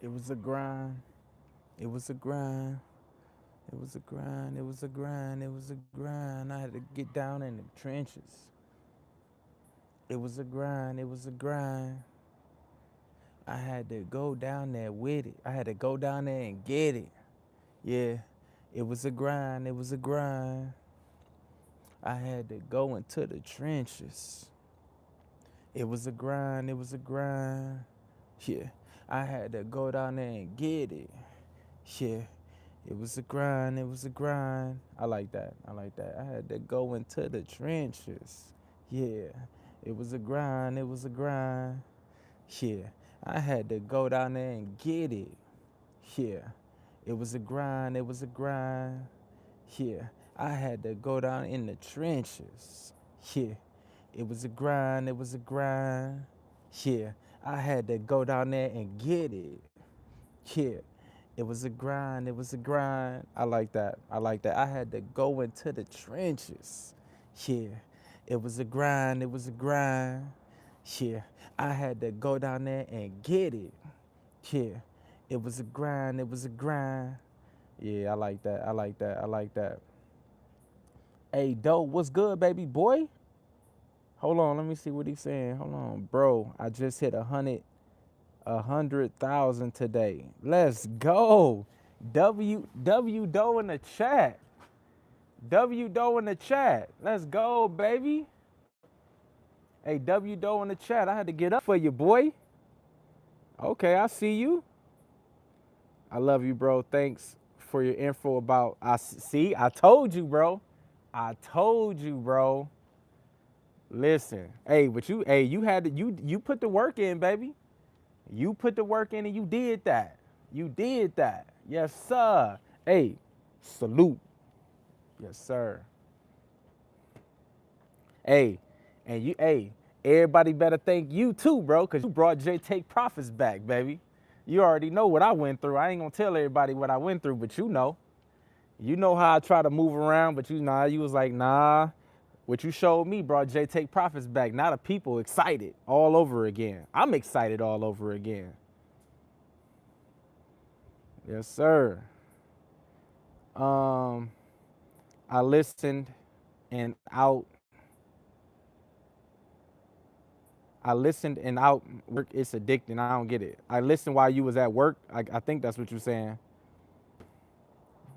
It was a grind. It was a grind. It was a grind. It was a grind. It was a grind. I had to get down in the trenches. It was a grind. It was a grind. I had to go down there with it. I had to go down there and get it. Yeah. It was a grind. It was a grind. I had to go into the trenches. It was a grind. It was a grind. Yeah. I had to go down there and get it. Yeah. It was a grind. It was a grind. I like that. I like that. I had to go into the trenches. Yeah. It was a grind. It was a grind. Yeah. I had to go down there and get it. Yeah. It was a grind. It was a grind. Yeah. I had to go down in the trenches. Yeah. It was a grind. It was a grind. Yeah. I had to go down there and get it. Yeah. It was a grind. It was a grind. I like that. I like that. I had to go into the trenches. Yeah. It was a grind. It was a grind. Yeah. I had to go down there and get it. Yeah. It was a grind. It was a grind. Yeah, I like that. I like that. I like that. Hey, Doe, what's good, baby boy? Hold on, let me see what he's saying. Hold on, bro. I just hit 100,000 today. Let's go. W Doe in the chat. W Doe in the chat. Let's go, baby. Hey, W Doe in the chat. I had to get up for you, boy. Okay, I see you. I love you, bro. Thanks for your info about. I told you, bro. I told you, bro. Listen, hey, but you had to, you put the work in, baby. You put the work in and you did that. You did that. Yes, sir. Hey, salute. Yes, sir. Hey, and everybody better thank you too, bro, because you brought jaytakeprofits back, baby. You already know what I went through. I ain't gonna tell everybody what I went through, but you know. You know how I try to move around, but you was like, nah. What you showed me brought jaytakeprofits back. Now the people excited all over again. I'm excited all over again. Yes, sir. I listened and out. Work, it's addicting. I don't get it. I listened while you was at work. I think that's what you're saying.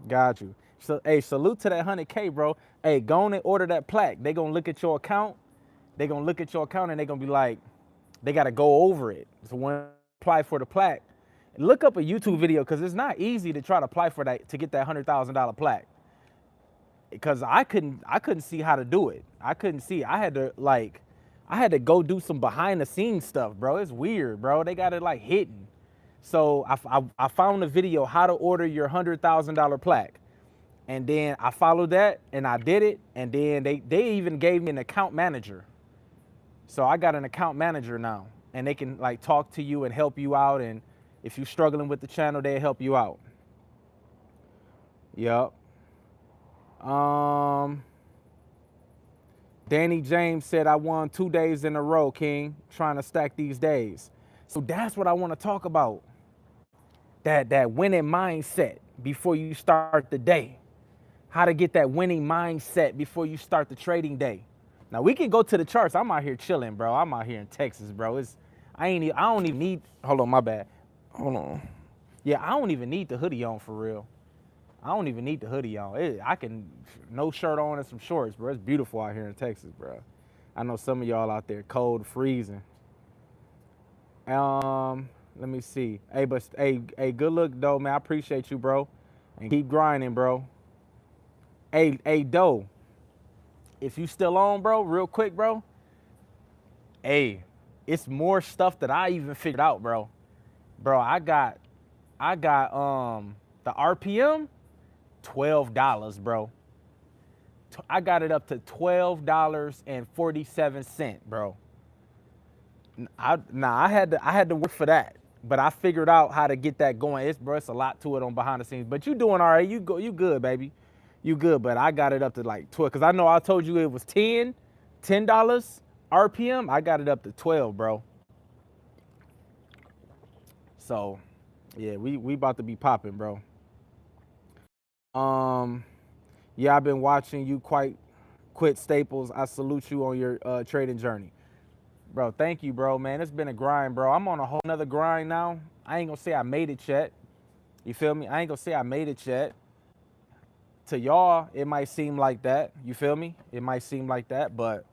Got you. So, hey, salute to that 100K, bro. Hey, go on and order that plaque. They gonna look at your account. They gonna look at your account and they gonna be like, they gotta go over it. So when apply for the plaque, look up a YouTube video because it's not easy to try to apply for that to get that $100,000 plaque. Because I couldn't see how to do it. I couldn't see. I had to go do some behind the scenes stuff, bro. It's weird, bro. They got it like hidden. So I found a video how to order your $100,000 plaque. And then I followed that and I did it. And then they even gave me an account manager. So I got an account manager now and they can like talk to you and help you out. And if you're struggling with the channel, they'll help you out. Yep. Danny James said, I won 2 days in a row, King, trying to stack these days. So that's what I want to talk about. That winning mindset before you start the day. How to get that winning mindset before you start the trading day. Now we can go to the charts. I'm out here chilling, bro. I'm out here in Texas, bro. I don't even need, hold on, my bad. Hold on. Yeah, I don't even need the hoodie on for real. I don't even need the hoodie on. I can, no shirt on and some shorts, bro. It's beautiful out here in Texas, bro. I know some of y'all out there cold, freezing. Let me see. Hey, good look, though, man. I appreciate you, bro. And keep grinding, bro. Hey, Doe. If you still on, bro, real quick, bro. Hey, it's more stuff that I even figured out, bro. Bro, I got the RPM, $12, bro. I got it up to $12.47, bro. I had to work for that, but I figured out how to get that going. It's a lot to it on behind the scenes, but you doing all right. You good, baby. You good, but I got it up to like 12 because I know I told you it was $10 RPM. I got it up to 12, bro. So, Yeah, we about to be popping, bro. Yeah, I've been watching you quit Staples. I salute you on your trading journey. Bro, thank you, bro, man. It's been a grind, bro. I'm on a whole nother grind now. I ain't gonna say I made it yet. You feel me? I ain't gonna say I made it yet. To y'all, it might seem like that. You feel me? It might seem like that, but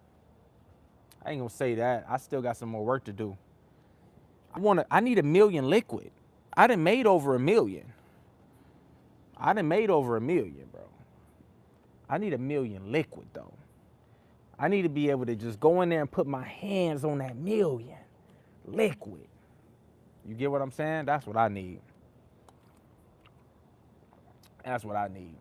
I ain't gonna say that. I still got some more work to do. I need 1,000,000 liquid. I done made over 1,000,000. I done made over 1,000,000, bro. I need 1,000,000 liquid though. I need to be able to just go in there and put my hands on that 1,000,000 liquid. You get what I'm saying? That's what I need. That's what I need.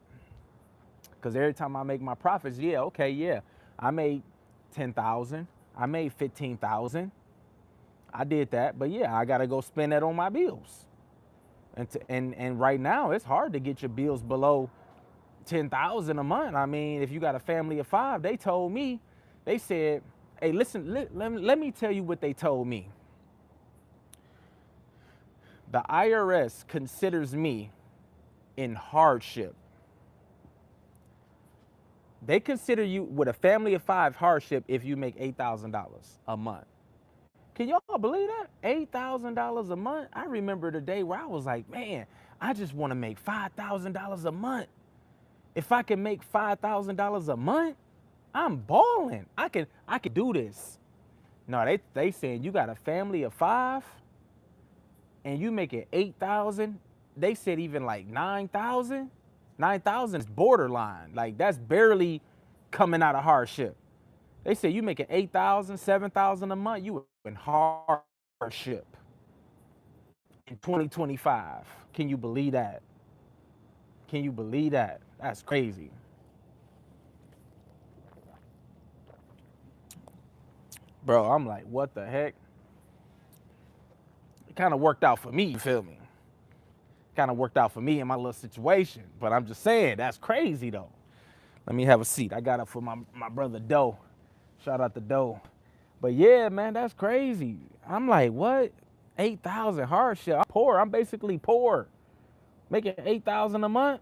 Because every time I make my profits, yeah, okay, yeah. I made 10,000. I made 15,000. I did that, but yeah, I gotta go spend that on my bills. And right now, it's hard to get your bills below 10,000 a month. I mean, if you got a family of 5, they told me, they said, hey, listen, let me tell you what they told me. The IRS considers me in hardship. They consider you with a family of 5 hardship if you make $8,000 a month. Can y'all believe that? $8,000 a month? I remember the day where I was like, man, I just want to make $5,000 a month. If I can make $5,000 a month, I'm balling. I can do this. No, they saying you got a family of 5 and you making 8,000. They said even like 9,000. 9,000 is borderline. Like that's barely coming out of hardship. They say you making 8,000, 7,000 a month, you in hardship in 2025. Can you believe that? Can you believe that? That's crazy. Bro, I'm like, what the heck? It kind of worked out for me, you feel me? Kind of worked out for me in my little situation. But I'm just saying, that's crazy though. Let me have a seat. I got up for my brother Doe. Shout out to Doe. But yeah, man, that's crazy. I'm like, what? 8,000 hardship. I'm poor. I'm basically poor. Making 8,000 a month.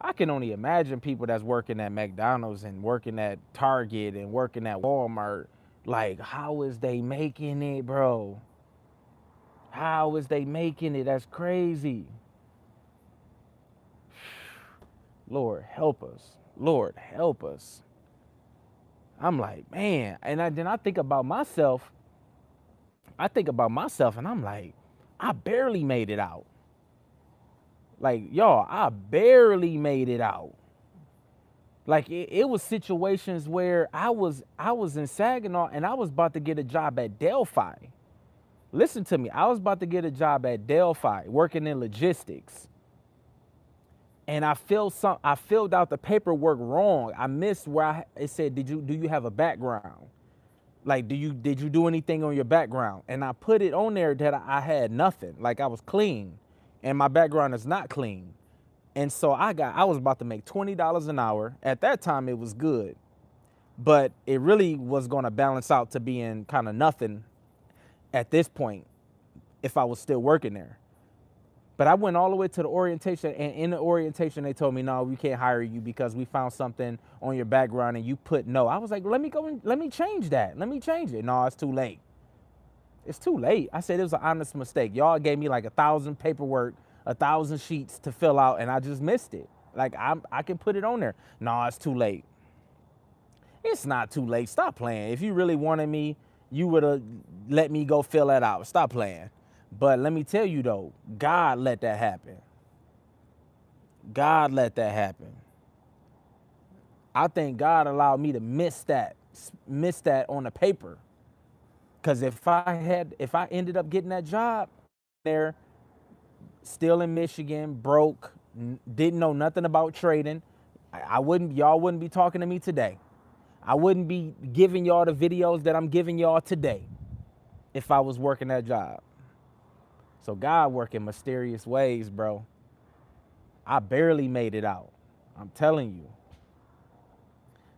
I can only imagine people that's working at McDonald's and working at Target and working at Walmart. Like, how is they making it, bro? How is they making it? That's crazy. Lord, help us. Lord, help us. I'm like, man. And then I think about myself. And I'm like, I barely made it out. Like, y'all, I barely made it out. Like it was situations where I was in Saginaw and I was about to get a job at Delphi. Listen to me. I was about to get a job at Delphi working in logistics. And I filled out the paperwork wrong. I missed where it said, do you have a background? Like, did you do anything on your background? And I put it on there that I had nothing. Like I was clean. And my background is not clean. And so I was about to make $20 an hour. At that time, it was good. But it really was going to balance out to being kind of nothing at this point if I was still working there. But I went all the way to the orientation, and in the orientation, they told me, no, we can't hire you because we found something on your background and you put no. I was like, let me change that. Let me change it. No, it's too late. It's too late. I said it was an honest mistake. Y'all gave me like 1,000 paperwork, 1,000 sheets to fill out, and I just missed it. Like I can put it on there. No, it's too late. It's not too late. Stop playing. If you really wanted me, you would have let me go fill that out. Stop playing. But let me tell you though, God let that happen. God let that happen. I think God allowed me to miss that on the paper. Because if I ended up getting that job there, still in Michigan, broke, didn't know nothing about trading, y'all wouldn't be talking to me today. I wouldn't be giving y'all the videos that I'm giving y'all today if I was working that job. So God work in mysterious ways, bro. I barely made it out. I'm telling you.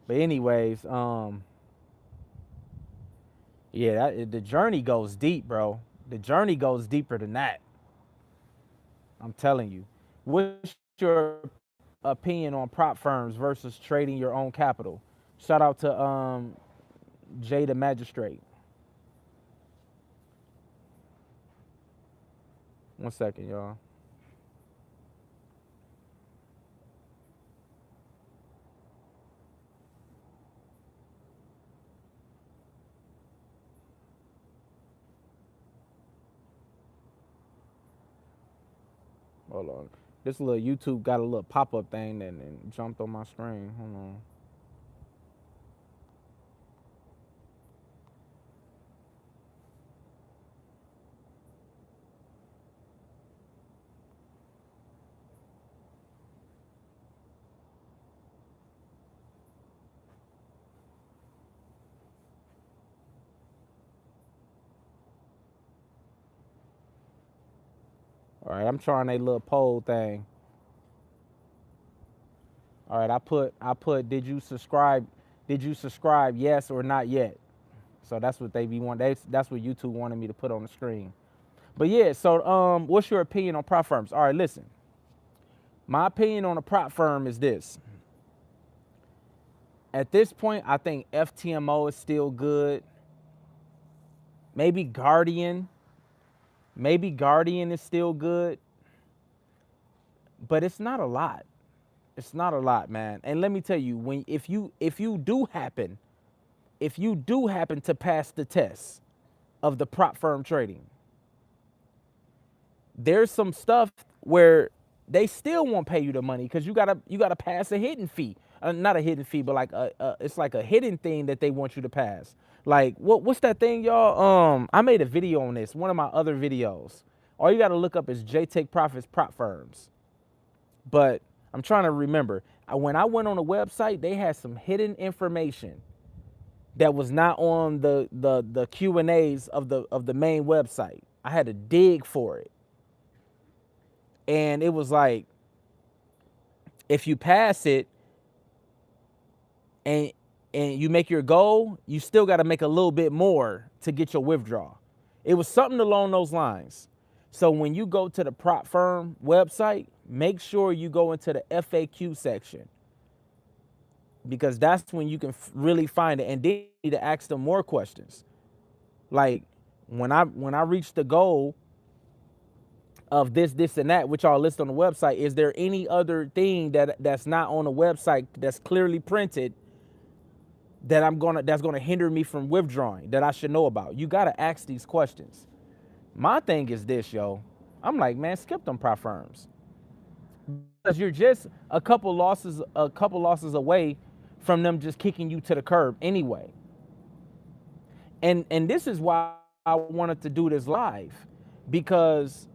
But anyways, yeah, the journey goes deep, bro. The journey goes deeper than that. I'm telling you. What's your opinion on prop firms versus trading your own capital? Shout out to Jay the Magistrate. 1 second, y'all. Hold on. This little YouTube got a little pop-up thing and jumped on my screen. Hold on. All right, I'm trying a little poll thing. All right, I put did you subscribe yes or not yet? So that's what they be want. That's what YouTube wanted me to put on the screen. But yeah, so what's your opinion on prop firms? All right, listen. My opinion on a prop firm is this. At this point, I think FTMO is still good. Maybe Guardian. Maybe Guardian is still good. But it's not a lot. It's not a lot, man. And let me tell you, if you do happen to pass the test of the prop firm trading, there's some stuff where they still won't pay you the money because you gotta pass a hidden fee. Not a hidden fee, but like it's like a hidden thing that they want you to pass. Like what's that thing, y'all? I made a video on this, one of my other videos. All you gotta look up is jaytakeprofits prop firms. But I'm trying to remember. When I went on the website, they had some hidden information that was not on the Q&As of the main website. I had to dig for it. And it was like, if you pass it and you make your goal, you still got to make a little bit more to get your withdrawal. It was something along those lines. So when you go to the prop firm website, make sure you go into the FAQ section, because that's when you can really find it. And then you need to ask them more questions. Like when I reached the goal of this, and that, which I'll list on the website, is there any other thing that's not on the website that's clearly printed that's gonna hinder me from withdrawing that I should know about? You gotta ask these questions. My thing is this, yo. I'm like, man, skip them prop firms. Because you're just a couple losses away from them just kicking you to the curb anyway. And this is why I wanted to do this live, because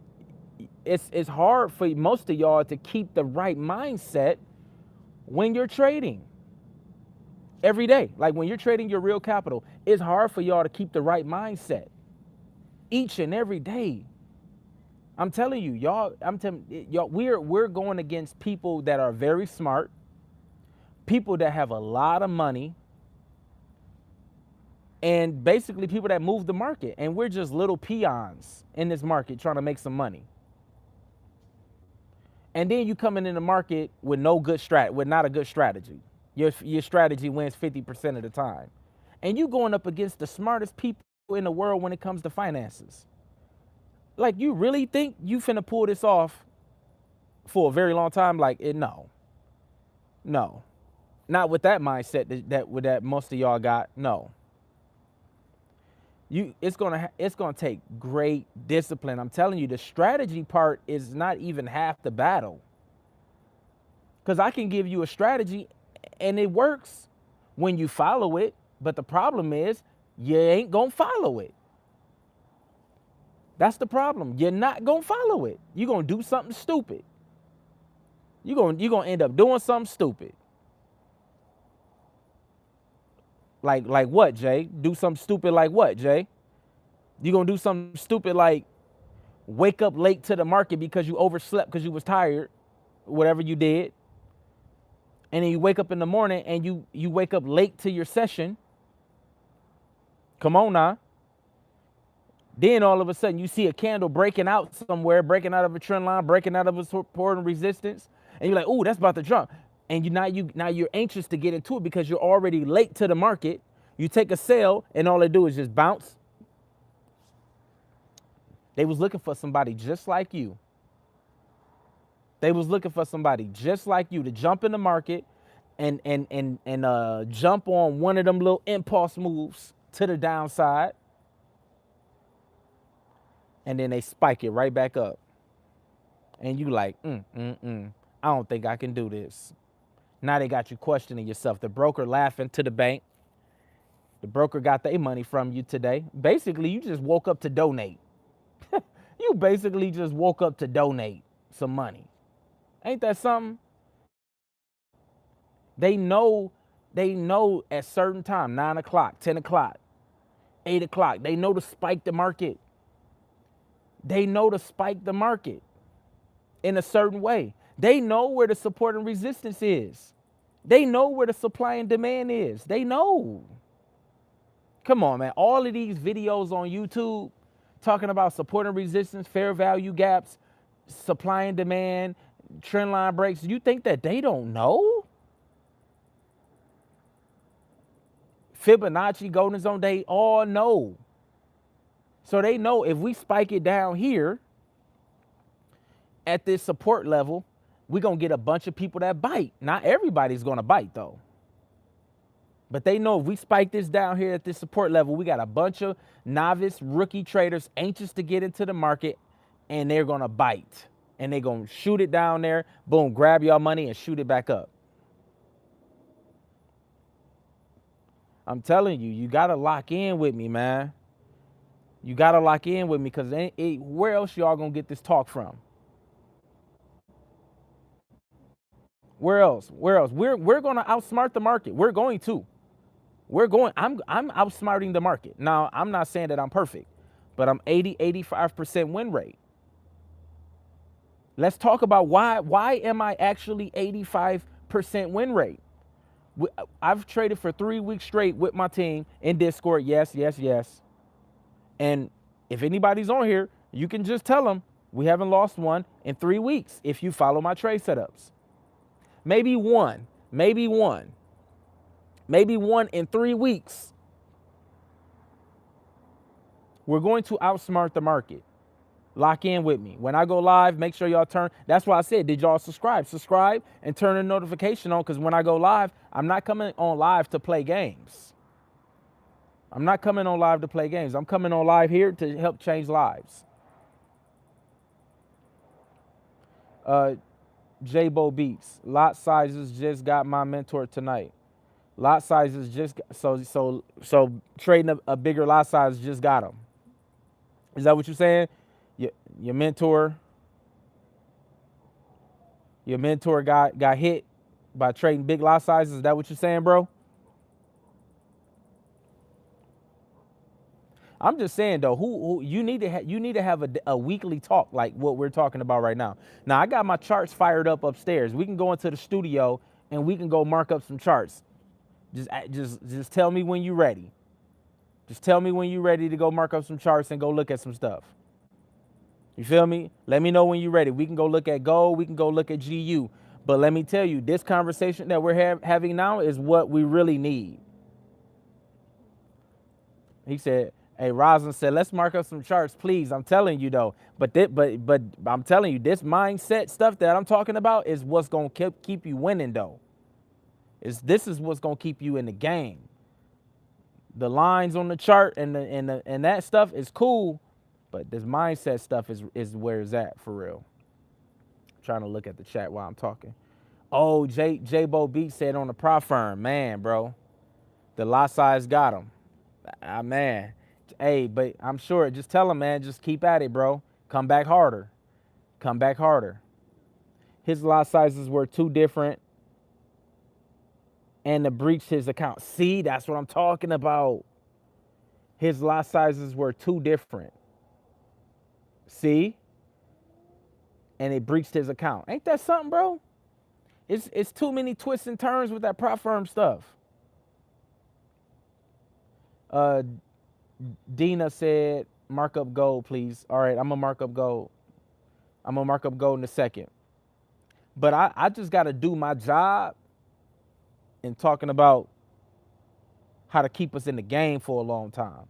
it's hard for most of y'all to keep the right mindset when you're trading every day. Like when you're trading your real capital, it's hard for y'all to keep the right mindset each and every day. I'm telling you, y'all, we're going against people that are very smart, people that have a lot of money, and basically people that move the market. And we're just little peons in this market trying to make some money. And then you coming in the market with not a good strategy. Your strategy wins 50% of the time. And you going up against the smartest people in the world when it comes to finances. Like, you really think you finna pull this off for a very long time? Like, no. Not with that mindset that most of y'all got. No. It's gonna take great discipline. I'm telling you, the strategy part is not even half the battle. Because I can give you a strategy and it works when you follow it, but the problem is you ain't gonna follow it. That's the problem. You're not gonna follow it. You're gonna do something stupid. You're gonna end up doing something stupid. Like what, Jay? Do something stupid like what, Jay? You gonna do something stupid like wake up late to the market because you overslept because you was tired, whatever you did. And then you wake up in the morning and you wake up late to your session. Come on now. Then all of a sudden you see a candle breaking out somewhere, breaking out of a trend line, breaking out of a support and resistance, and you're like, "Ooh, that's about to jump." And now you're anxious to get into it because you're already late to the market. You take a sell, and all they do is just bounce. They was looking for somebody just like you. They was looking for somebody just like you to jump in the market and jump on one of them little impulse moves to the downside, and then they spike it right back up. And you like, I don't think I can do this. Now they got you questioning yourself. The broker laughing to the bank. The broker got their money from you today. Basically, you just woke up to donate. You basically just woke up to donate some money. Ain't that something? They know at certain time, 9 o'clock, 10 o'clock, 8 o'clock, they know to spike the market. They know to spike the market in a certain way. They know where the support and resistance is. They know where the supply and demand is. They know. Come on, man. All of these videos on YouTube talking about support and resistance, fair value gaps, supply and demand, trend line breaks. You think that they don't know? Fibonacci, golden zone, they all know. So they know if we spike it down here at this support level, we're going to get a bunch of people that bite. Not everybody's going to bite, though. But they know if we spike this down here at this support level, we got a bunch of novice rookie traders anxious to get into the market, and they're going to bite. And they're going to shoot it down there, boom, grab y'all money and shoot it back up. I'm telling you, you got to lock in with me, man. You got to lock in with me because where else y'all going to get this talk from? Where else? Where else? We're going to outsmart the market. We're going to. I'm outsmarting the market. Now, I'm not saying that I'm perfect, but I'm 85% win rate. Let's talk about why am I actually 85% win rate? I've traded for 3 weeks straight with my team in Discord. Yes. And if anybody's on here, you can just tell them we haven't lost one in 3 weeks if you follow my trade setups. Maybe one in 3 weeks. We're going to outsmart the market. Lock in with me. When I go live, make sure y'all turn. That's why I said, did y'all subscribe? Subscribe and turn the notification on, because when I go live, I'm not coming on live to play games. I'm not coming on live to play games. I'm coming on live here to help change lives. J-Bo Beats. Lot sizes just got my mentor tonight. Lot sizes just got, so trading a bigger lot size just got them. Is that what you're saying? Your mentor got hit by trading big lot sizes. Is that what you're saying, bro? I'm just saying though, who you need to have a weekly talk like what we're talking about right now. Now I got my charts fired up upstairs. We can go into the studio and we can go mark up some charts. Just tell me when you're ready. Just tell me when you're ready to go mark up some charts and go look at some stuff. You feel me? Let me know when you're ready. We can go look at gold. We can go look at GU. But let me tell you, this conversation that we're having now is what we really need. He said, hey, Roslyn said, let's mark up some charts, please. I'm telling you, though. But I'm telling you, this mindset stuff that I'm talking about is what's going to keep you winning, though. This is what's going to keep you in the game. The lines on the chart and that stuff is cool, but this mindset stuff is where it's at for real. I'm trying to look at the chat while I'm talking. Oh, J-Bo Beat said on the prop firm, man, bro, the lot size got him. Man, hey, but I'm sure, just tell him, man, just keep at it, bro. Come back harder. Come back harder. His lot sizes were too different and to breach his account. See, that's what I'm talking about. His lot sizes were too different. See? And it breached his account. Ain't that something, bro? It's too many twists and turns with that prop firm stuff. Dina said, Mark up gold, please. All right, I'm gonna mark up gold. I'm gonna mark up gold in a second. But I just gotta do my job in talking about how to keep us in the game for a long time.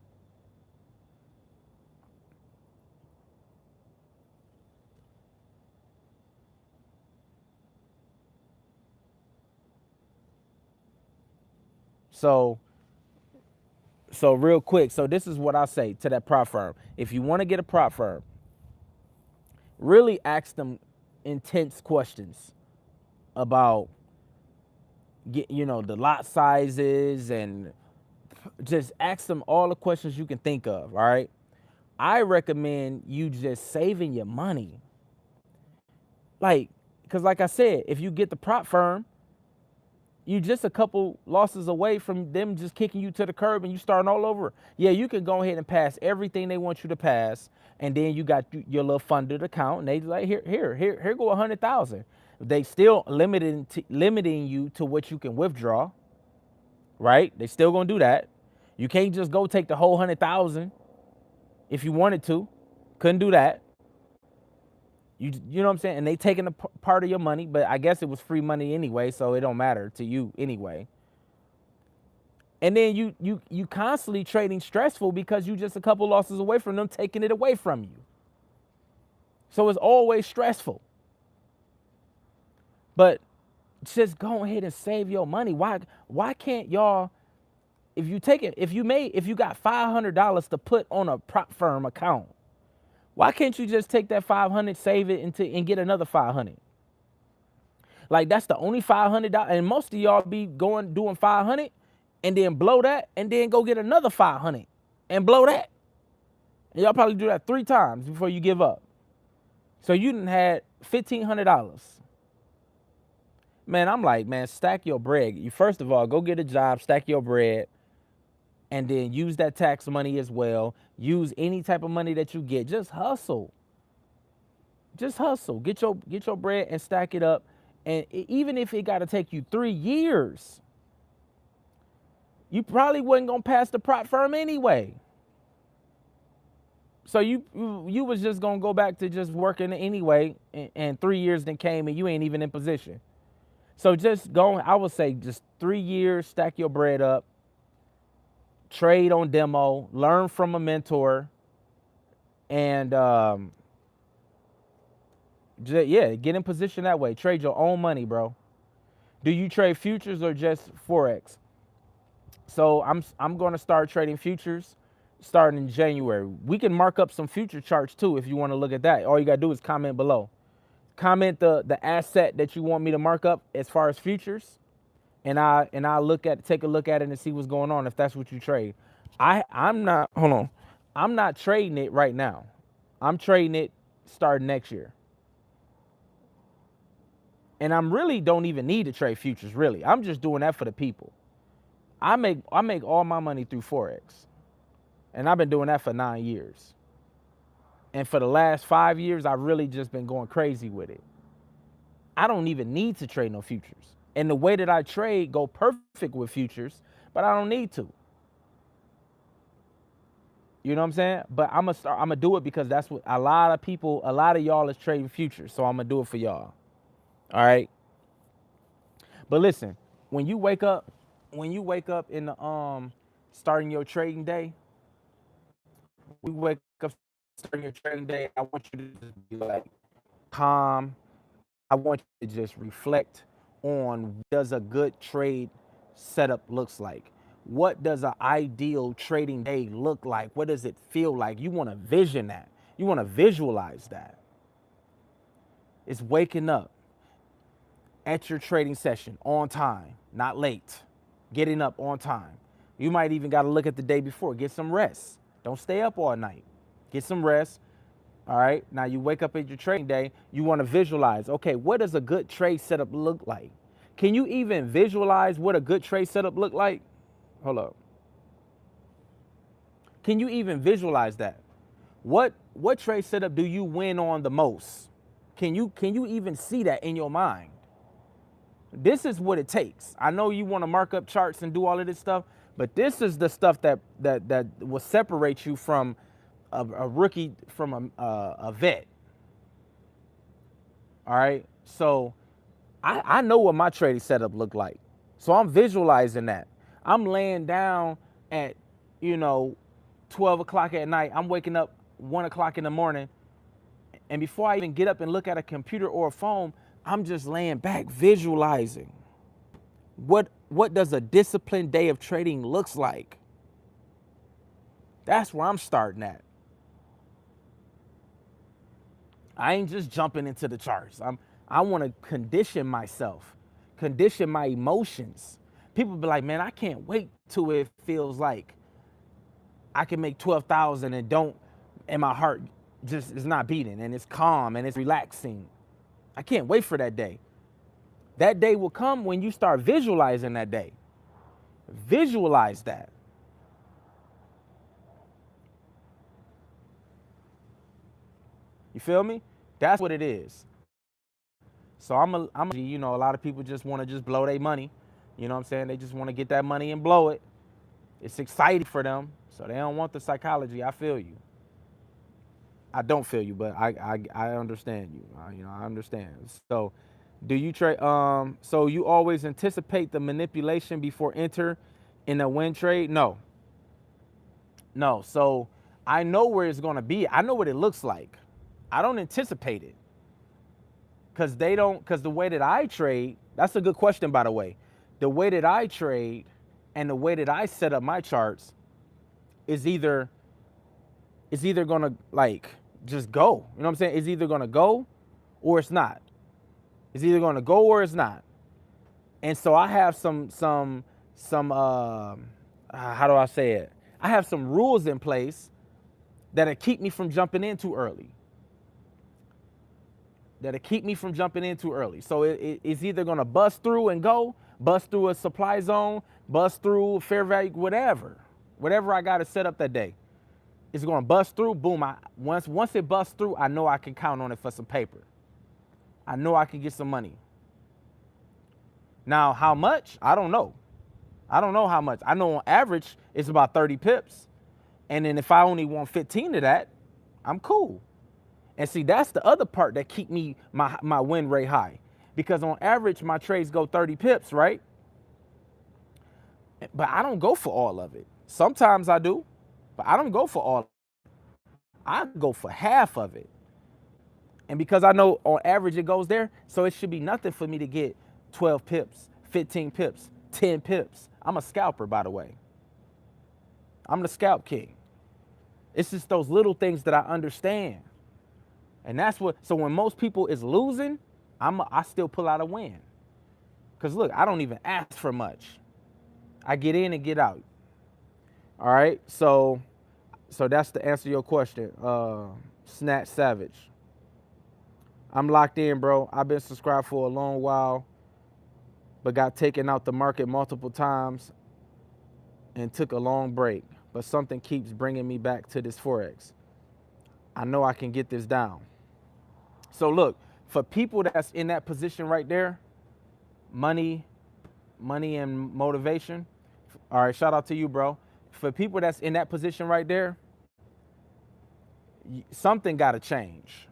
So real quick, so this is what I say to that prop firm. If you want to get a prop firm, really ask them intense questions about the lot sizes, and just ask them all the questions you can think of. All right. I recommend you just saving your money. Because like I said, if you get the prop firm, you just a couple losses away from them just kicking you to the curb and you starting all over. Yeah, you can go ahead and pass everything they want you to pass, and then you got your little funded account, and they like, here go 100,000. They still limiting you to what you can withdraw, right? They still gonna do that. You can't just go take the whole 100,000 if you wanted to. Couldn't do that. You know what I'm saying? And they taking a part of your money, but I guess it was free money anyway, so it don't matter to you anyway. And then you constantly trading stressful because you just a couple losses away from them taking it away from you. So it's always stressful. But just go ahead and save your money. Why can't y'all, if you got $500 to put on a prop firm account, why can't you just take that 500, save it and get another 500? Like, that's the only $500, and most of y'all be doing 500 and then blow that and then go get another 500 and blow that. And y'all probably do that 3 times before you give up. So you done had $1,500. Man, I'm like, man, stack your bread. You first of all, go get a job, stack your bread, and then use that tax money as well. Use any type of money that you get. Just hustle. Just hustle. Get your bread and stack it up. And even if it got to take you 3 years, you probably wasn't going to pass the prop firm anyway. So you was just going to go back to just working anyway, and 3 years then came and you ain't even in position. So just I would say just 3 years, stack your bread up, trade on demo, learn from a mentor, and get in position that way. Trade your own money, bro. Do you trade futures or just Forex? So I'm going to start trading futures starting in January. We can mark up some future charts too if you want to look at that. All you got to do is comment below. Comment the asset that you want me to mark up as far as futures, and I'll take a look at it and see what's going on if that's what you trade. I'm not trading it right now. I'm trading it starting next year. And I'm really don't even need to trade futures, really. I'm just doing that for the people. I make all my money through Forex. And I've been doing that for 9 years. And for the last 5 years, I've really just been going crazy with it. I don't even need to trade no futures. And the way that I trade go perfect with futures, but I don't need to. You know what I'm saying? But I'm gonna do it because that's what a lot of y'all is trading futures. So I'm gonna do it for y'all. All right. But listen, when you wake up in the starting your trading day, I want you to just be like calm. I want you to just reflect on what does a good trade setup looks like. What does an ideal trading day look like? What does it feel like? You want to vision that. You want to visualize that. It's waking up at your trading session on time, not late. Getting up on time. You might even got to look at the day before. Get some rest. Don't stay up all night. Get some rest. All right. Now you wake up at your trading day. You want to visualize. Okay, what does a good trade setup look like? Can you even visualize what a good trade setup look like? Hold up. Can you even visualize that? What trade setup do you win on the most? Can you even see that in your mind? This is what it takes. I know you want to mark up charts and do all of this stuff, but this is the stuff that will separate you from a rookie from a vet. All right. So I know what my trading setup looked like. So I'm visualizing that. I'm laying down at, you know, 12 o'clock at night. I'm waking up 1 o'clock in the morning. And before I even get up and look at a computer or a phone, I'm just laying back visualizing. What does a disciplined day of trading looks like? That's where I'm starting at. I ain't just jumping into the charts. I want to condition myself, condition my emotions. People be like, man, I can't wait till it feels like I can make 12,000 and my heart just is not beating and it's calm and it's relaxing. I can't wait for that day. That day will come when you start visualizing that day. Visualize that. You feel me? That's what it is. So you know, a lot of people just want to just blow their money. You know what I'm saying? They just want to get that money and blow it. It's exciting for them. So they don't want the psychology. I feel you. I don't feel you, but I understand you. You know, I understand. So do you trade? So you always anticipate the manipulation before enter in a win trade? No. No. So I know where it's going to be. I know what it looks like. I don't anticipate it. Because the way that I trade, that's a good question, by the way. The way that I trade and the way that I set up my charts is either gonna like just go. You know what I'm saying? It's either gonna go or it's not. It's either gonna go or it's not. And so I have some how do I say it? I have some rules in place that'll keep me from jumping in too early. So it's either gonna bust through and go, bust through a supply zone, bust through fair value, whatever I got to set up that day. It's gonna bust through. Boom! Once it busts through, I know I can count on it for some paper. I know I can get some money. Now, how much? I don't know. I don't know how much. I know on average it's about 30 pips, and then if I only want 15 of that, I'm cool. And see, that's the other part that keep me my win rate high. Because on average, my trades go 30 pips, right? But I don't go for all of it. Sometimes I do, but I don't go for all. I go for half of it. And because I know on average it goes there, so it should be nothing for me to get 12 pips, 15 pips, 10 pips. I'm a scalper, by the way. I'm the scalp king. It's just those little things that I understand. And that's what, so when most people is losing, I still pull out a win. Because look, I don't even ask for much. I get in and get out. All right, so that's to answer your question. Snatch Savage. I'm locked in, bro. I've been subscribed for a long while, but got taken out the market multiple times and took a long break. But something keeps bringing me back to this Forex. I know I can get this down. So look, for people that's in that position right there, money and motivation. All right, shout out to you, bro. For people that's in that position right there, something got to change.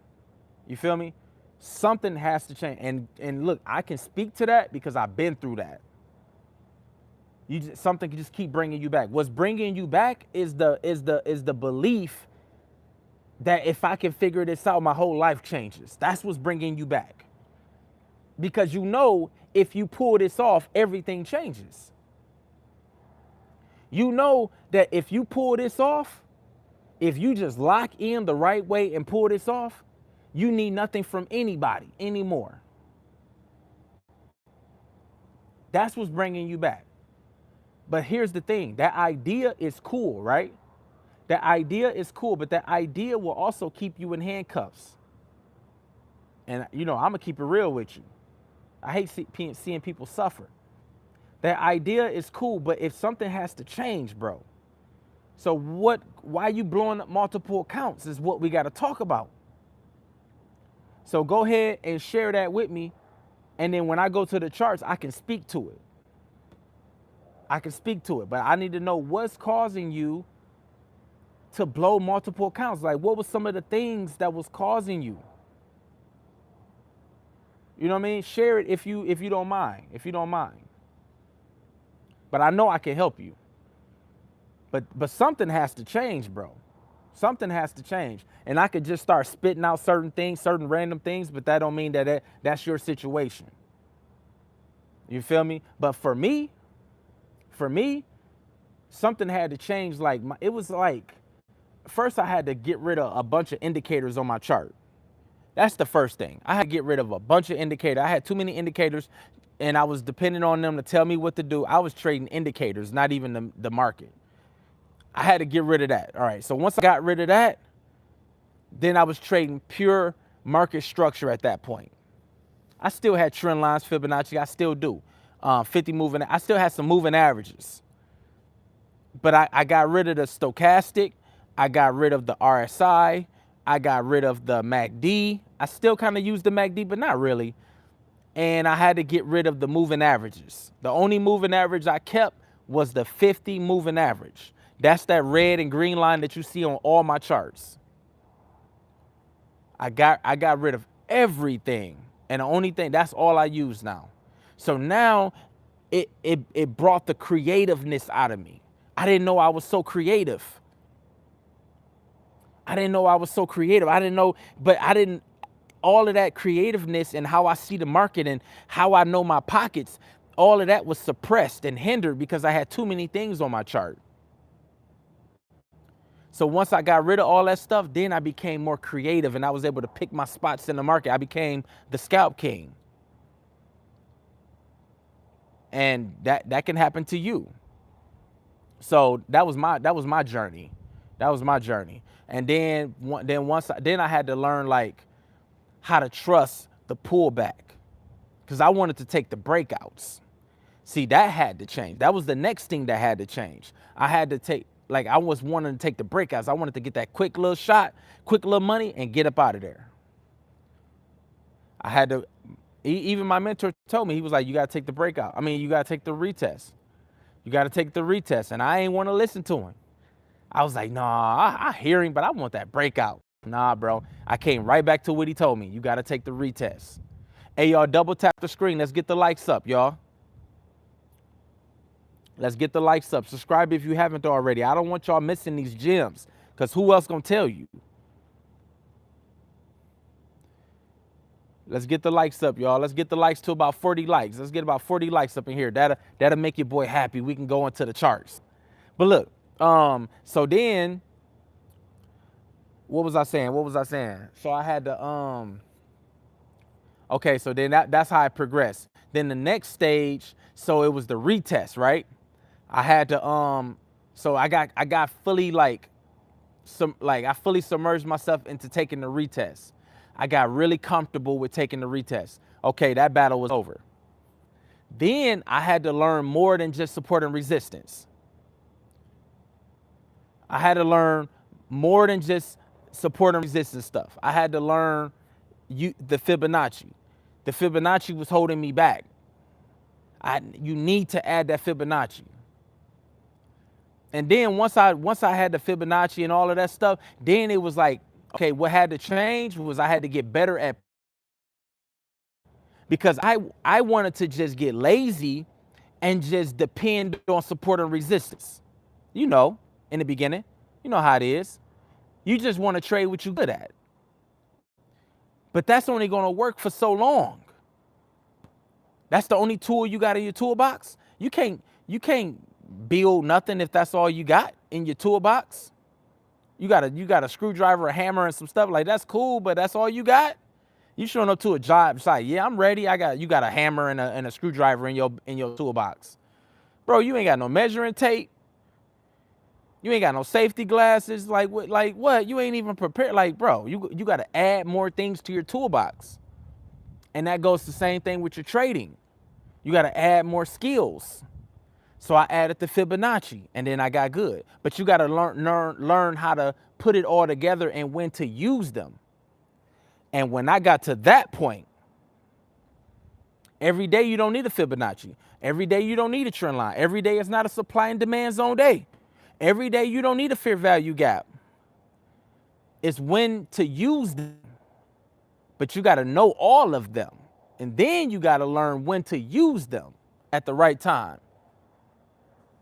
You feel me? Something has to change. And look, I can speak to that because I've been through that. Something can just keep bringing you back. What's bringing you back is the belief that if I can figure this out, my whole life changes. That's what's bringing you back. Because you know, if you pull this off, everything changes. You know that if you pull this off, if you just lock in the right way and pull this off, you need nothing from anybody anymore. That's what's bringing you back. But here's the thing, that idea is cool, right? That idea is cool, but that idea will also keep you in handcuffs. And, you know, I'm going to keep it real with you. I hate seeing people suffer. That idea is cool, but if something has to change, bro. So why you blowing up multiple accounts is what we got to talk about. So go ahead and share that with me. And then when I go to the charts, I can speak to it. But I need to know what's causing you to blow multiple accounts? Like, what was some of the things that was causing you? You know what I mean? Share it if you don't mind. If you don't mind. But I know I can help you. But something has to change, bro. Something has to change. And I could just start spitting out certain things, certain random things, but that don't mean that that's your situation. You feel me? But for me, something had to change. Like, it was like, first I had to get rid of a bunch of indicators on my chart. That's the first thing. I had to get rid of a bunch of indicators. I had too many indicators, and I was depending on them to tell me what to do. I was trading indicators, not even the market. I had to get rid of that. All right, so once I got rid of that, then I was trading pure market structure at that point. I still had trend lines, Fibonacci, I still do. 50 moving, I still had some moving averages. But I got rid of the stochastic, I got rid of the RSI, I got rid of the MACD. I still kind of use the MACD, but not really. And I had to get rid of the moving averages. The only moving average I kept was the 50 moving average. That's that red and green line that you see on all my charts. I got rid of everything. And the only thing, that's all I use now. So now it brought the creativeness out of me. I didn't know I was so creative. I didn't know, but I didn't, all of that creativeness and how I see the market and how I know my pockets, all of that was suppressed and hindered because I had too many things on my chart. So once I got rid of all that stuff, then I became more creative and I was able to pick my spots in the market. I became the scalp king. And that can happen to you. So that was my journey. That was my journey. And then I had to learn like how to trust the pullback, because I wanted to take the breakouts. See, that had to change. That was the next thing that had to change. I had to take, like, I was wanting to take the breakouts. I wanted to get that quick little shot, quick little money, and get up out of there. I had to, even my mentor told me, he was like, you got to take the breakout. I mean, you got to take the retest. You got to take the retest. And I ain't want to listen to him. I was like, nah, I hear him, but I want that breakout. Nah, bro. I came right back to what he told me. You got to take the retest. Hey, y'all, double tap the screen. Let's get the likes up, y'all. Let's get the likes up. Subscribe if you haven't already. I don't want y'all missing these gems, because who else gonna tell you? Let's get the likes up, y'all. Let's get the likes to about 40 likes. Let's get about 40 likes up in here. That'll make your boy happy. We can go into the charts. But look, so then, what was I saying? So I had to, okay, so then that's how I progressed. Then the next stage, so it was the retest, right? I had to, so I got fully I fully submerged myself into taking the retest. I got really comfortable with taking the retest. Okay, that battle was over. Then I had to learn more than just support and resistance. I had to learn more than just support and resistance stuff. I had to learn the Fibonacci. The Fibonacci was holding me back. You need to add that Fibonacci. And then once I had the Fibonacci and all of that stuff, then it was like, okay, what had to change was I had to get better at, because I wanted to just get lazy and just depend on support and resistance. You know, in the beginning, you know how it is. You just want to trade what you're good at. But that's only going to work for so long. That's the only tool you got in your toolbox. You can't build nothing if that's all you got in your toolbox. You got a screwdriver, a hammer, and some stuff. Like, that's cool, but that's all you got? You showing up to a job site, yeah, I'm ready. You got a hammer and a screwdriver in your toolbox. Bro, you ain't got no measuring tape. You ain't got no safety glasses. Like what? You ain't even prepared. Like, bro, you got to add more things to your toolbox. And that goes the same thing with your trading. You got to add more skills. So I added the Fibonacci, and then I got good. But you got to learn how to put it all together and when to use them. And when I got to that point, every day you don't need a Fibonacci. Every day you don't need a trend line. Every day is not a supply and demand zone day. Every day you don't need a fair value gap. It's when to use them, but you got to know all of them. And then you got to learn when to use them at the right time.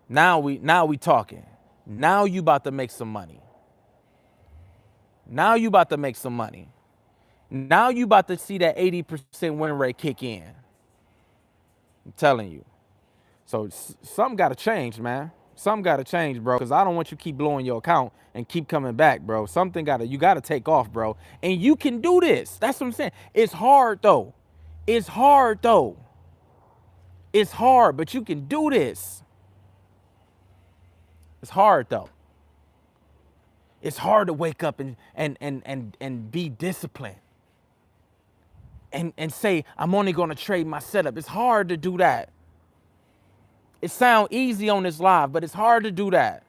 Now we talking. Now you about to make some money. Now you about to make some money. Now you about to see that 80% win rate kick in. I'm telling you. So something got to change, man. Something got to change, bro, because I don't want you to keep blowing your account and keep coming back, bro. You got to take off, bro. And you can do this. That's what I'm saying. It's hard, though. It's hard, though. It's hard, but you can do this. It's hard, though. It's hard to wake up and be disciplined and say, I'm only going to trade my setup. It's hard to do that. It sounds easy on this live, but it's hard to do that.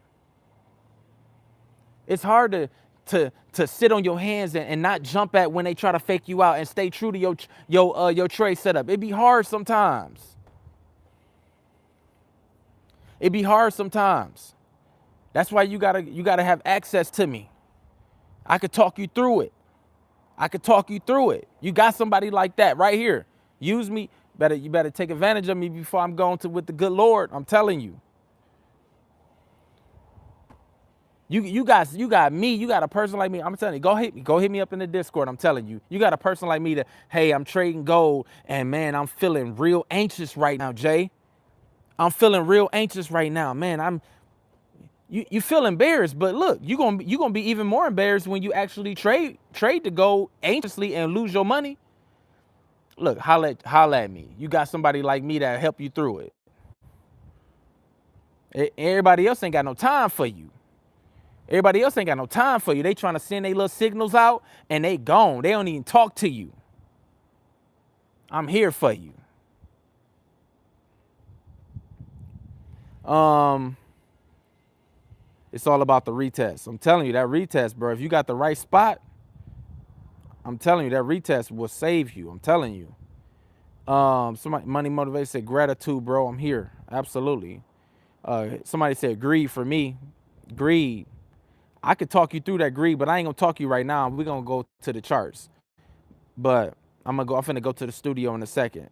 It's hard to sit on your hands and not jump at when they try to fake you out and stay true to your trade setup. It'd be hard sometimes. It'd be hard sometimes. That's why you gotta have access to me. I could talk you through it. I could talk you through it. You got somebody like that right here. Use me. You better take advantage of me before I'm going to with the good Lord. I'm telling you. You got me. You got a person like me. I'm telling you, go hit me up in the Discord. I'm telling you, you got a person like me that, hey, I'm trading gold, and man, I'm feeling real anxious right now, Jay. I'm feeling real anxious right now, man. You feel embarrassed, but look, you're gonna be even more embarrassed when you actually trade the gold anxiously and lose your money. Look, holla at me. You got somebody like me that'll help you through it. Everybody else ain't got no time for you. Everybody else ain't got no time for you. They trying to send their little signals out and they gone. They don't even talk to you. I'm here for you. It's all about the retest. I'm telling you, that retest, bro, if you got the right spot, I'm telling you, that retest will save you. I'm telling you. Somebody, Money Motivation said, gratitude, bro. I'm here. Absolutely. Somebody said greed for me. Greed. I could talk you through that greed, but I ain't gonna talk you right now. We're gonna go to the charts. But I'm finna go to the studio in a second.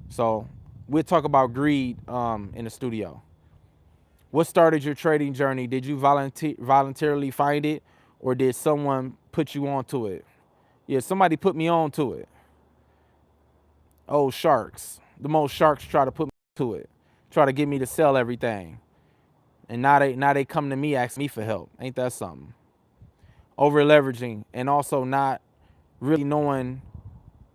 So we'll talk about greed in the studio. What started your trading journey? Did you voluntarily find it, or did someone put you onto it? Yeah, somebody put me onto it. Oh, sharks. The most sharks try to put me to it. Try to get me to sell everything. And now they come to me asking me for help. Ain't that something? Over leveraging and also not really knowing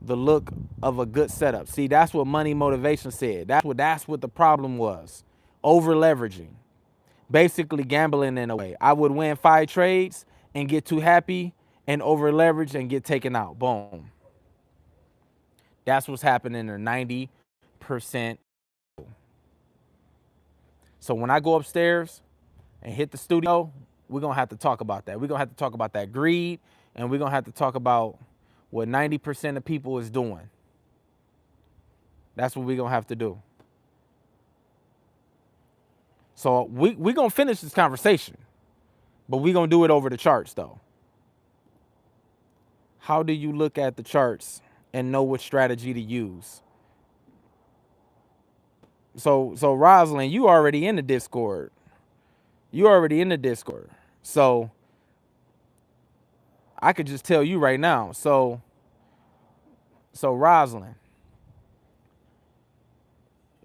the look of a good setup. See, that's what Money Motivation said. That's what the problem was. Over leveraging. Basically gambling in a way. I would win 5 trades and get too happy and over leverage and get taken out. Boom. That's what's happening in 90%. So when I go upstairs and hit the studio, we're going to have to talk about that. We're going to have to talk about that greed, and we're going to have to talk about what 90% of people is doing. That's what we're going to have to do. So we're going to finish this conversation, but we're going to do it over the charts, though. How do you look at the charts and know what strategy to use? So Rosalind, you already in the Discord. So I could just tell you right now. So Rosalind,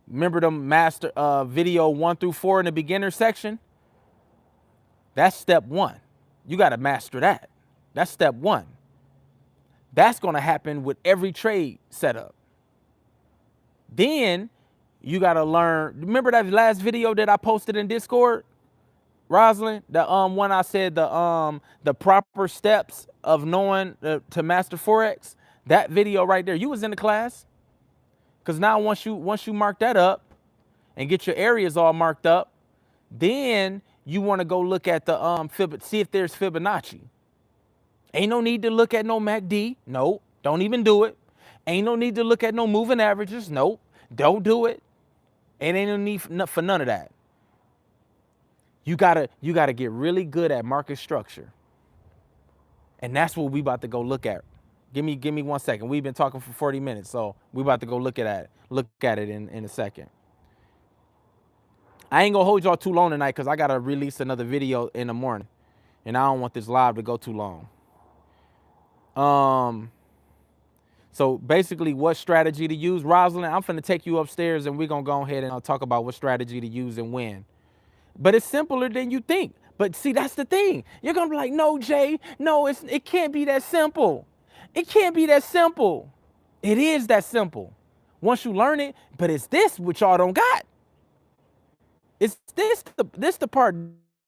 remember the master video 1 through 4 in the beginner section? That's step 1. You got to master that. That's step 1. That's going to happen with every trade setup. Then you got to learn. Remember that last video that I posted in Discord, Rosalind? The one I said the proper steps of knowing to master Forex. That video right there. You was in the class. Because now once you mark that up and get your areas all marked up, then you want to go look at the see if there's Fibonacci. Ain't no need to look at no MACD. No, don't even do it. Ain't no need to look at no moving averages. Nope, don't do it. Ain't no need for none of that. You gotta get really good at market structure. And that's what we about to go look at. Give me 1 second. We've been talking for 40 minutes, so we about to go look at it in a second. I ain't gonna hold y'all too long tonight because I gotta release another video in the morning, and I don't want this live to go too long. So basically, what strategy to use, Rosalind? I'm finna take you upstairs, and we're gonna go ahead and I'll talk about what strategy to use and when. But it's simpler than you think. But see, that's the thing. You're gonna be like, no, Jay, no, it can't be that simple. It can't be that simple. It is that simple once you learn it. But it's this which y'all don't got. It's this the part.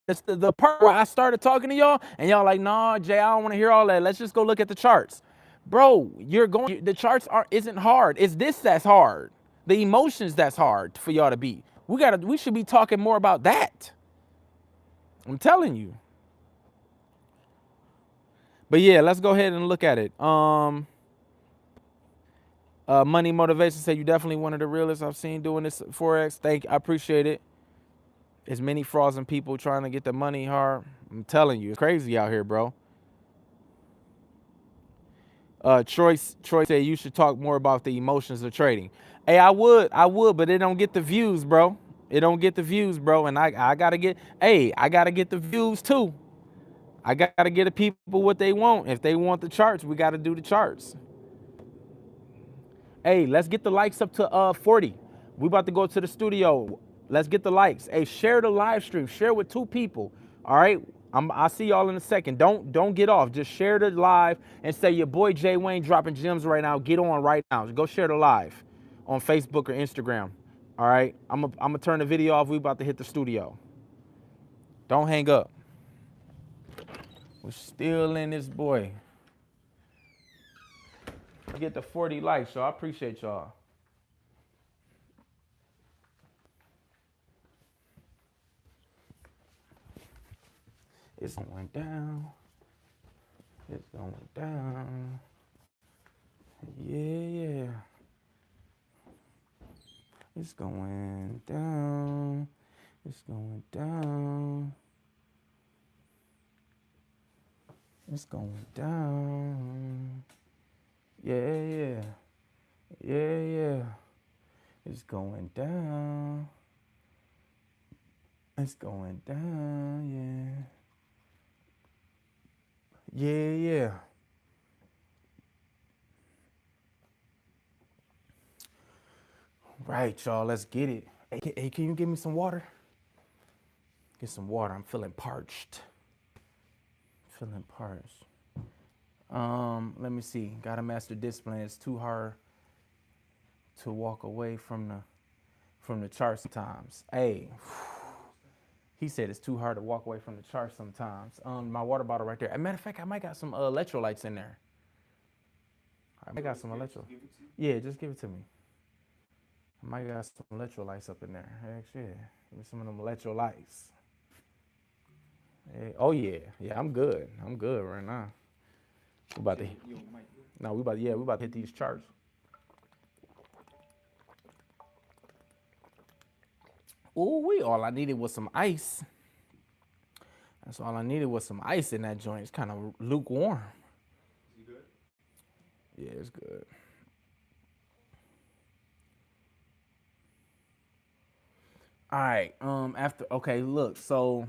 That's the part where I started talking to y'all, and y'all like, nah, Jay, I don't want to hear all that. Let's just go look at the charts, bro. The charts isn't hard. It's this that's hard. The emotions that's hard for y'all to beat. We should be talking more about that. I'm telling you. But yeah, let's go ahead and look at it. Money Motivation said you definitely one of the realest I've seen doing this Forex. I appreciate it. As many frauds and people trying to get the money hard. I'm telling you, it's crazy out here, bro. Troy said you should talk more about the emotions of trading. Hey, I would, but it don't get the views, bro. It don't get the views, bro. And I gotta get the views too. I gotta get the people what they want. If they want the charts, we gotta do the charts. Hey, let's get the likes up to 40. We about to go to the studio. Let's get the likes. Hey, share the live stream. Share with 2 people. All right. I'll see y'all in a second. Don't get off. Just share the live and say your boy Jay Wayne dropping gems right now. Get on right now. Go share the live on Facebook or Instagram. All right. I'm gonna turn the video off. We about to hit the studio. Don't hang up. We're still in this boy. Get the 40 likes, y'all. I appreciate y'all. It's going down. It's going down. Yeah. It's going down. It's going down. It's going down. Yeah. It's going down. It's going down, yeah. Right, y'all, let's get it. Hey, can you give me some water? Get some water. I'm feeling parched. Let me see. Gotta master discipline. It's too hard to walk away from the chart sometimes. Hey, he said it's too hard to walk away from the chart sometimes. My water bottle right there. As a matter of fact, I might got some electrolytes in there. I might got some electrolytes. Yeah, just give it to me. I might got some electrolytes up in there. Heck yeah. Give me some of them electrolytes. Hey, oh yeah, I'm good. I'm good right now. We about to hit these charts. Ooh, all I needed was some ice. That's all I needed was some ice in that joint. It's kind of lukewarm. Is it good? Yeah, it's good. All right. Look, so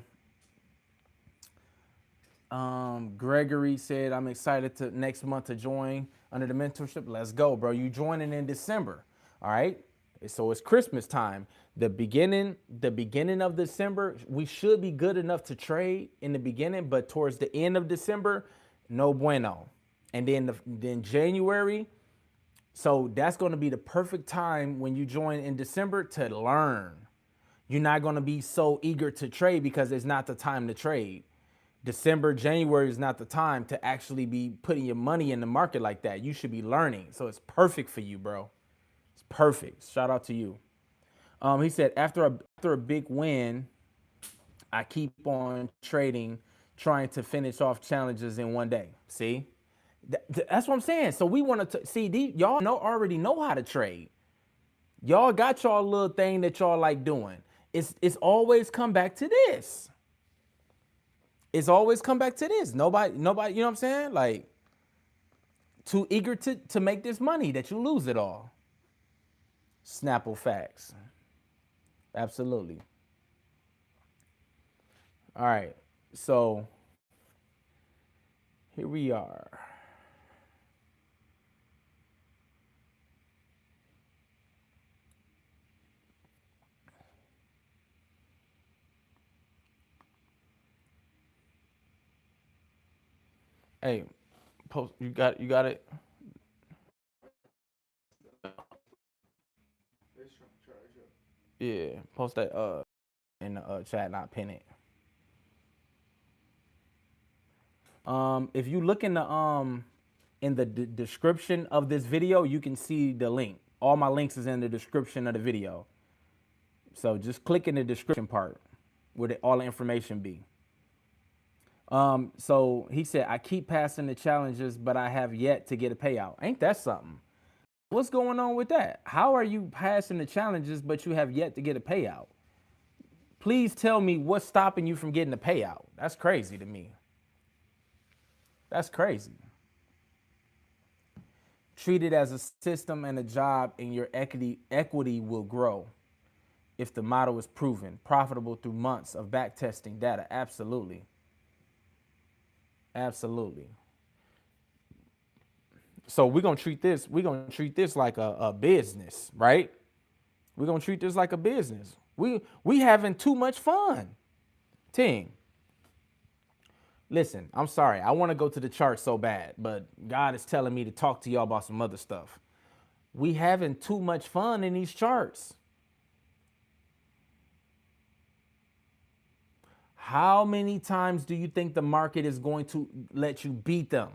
Gregory said I'm excited to next month to join under the mentorship. Let's go, bro. You joining in December. All right. So it's Christmas time. The beginning of December, we should be good enough to trade in the beginning, but towards the end of December, no bueno. And then January. So that's going to be the perfect time when you join in December to learn. You're not going to be so eager to trade because it's not the time to trade. December, January is not the time to actually be putting your money in the market like that. You should be learning. So it's perfect for you, bro. It's perfect. Shout out to you. He said, after a big win, I keep on trading, trying to finish off challenges in one day. See? That's what I'm saying. So we want to see, y'all already know how to trade. Y'all got y'all little thing that y'all like doing. It's always come back to this. It's always come back to this. Nobody, you know what I'm saying? Like, too eager to make this money that you lose it all. Snapple facts. Absolutely. All right. So here we are. Hey, post, you got it. Yeah, post that in the chat, not pin it. If you look in the description of this video, you can see the link. All my links is in the description of the video. So just click in the description part where all the information be. So he said, I keep passing the challenges, but I have yet to get a payout. Ain't that something? What's going on with that? How are you passing the challenges, but you have yet to get a payout? Please tell me what's stopping you from getting a payout. That's crazy to me. That's crazy. Treat it as a system and a job, and your equity will grow if the model is proven profitable through months of backtesting data. Absolutely. Absolutely. So we're gonna treat this like a business, right? We're gonna treat this like a business. We having too much fun. Team. Listen, I'm sorry. I want to go to the chart so bad, but God is telling me to talk to y'all about some other stuff. We having too much fun in these charts. How many times do you think the market is going to let you beat them?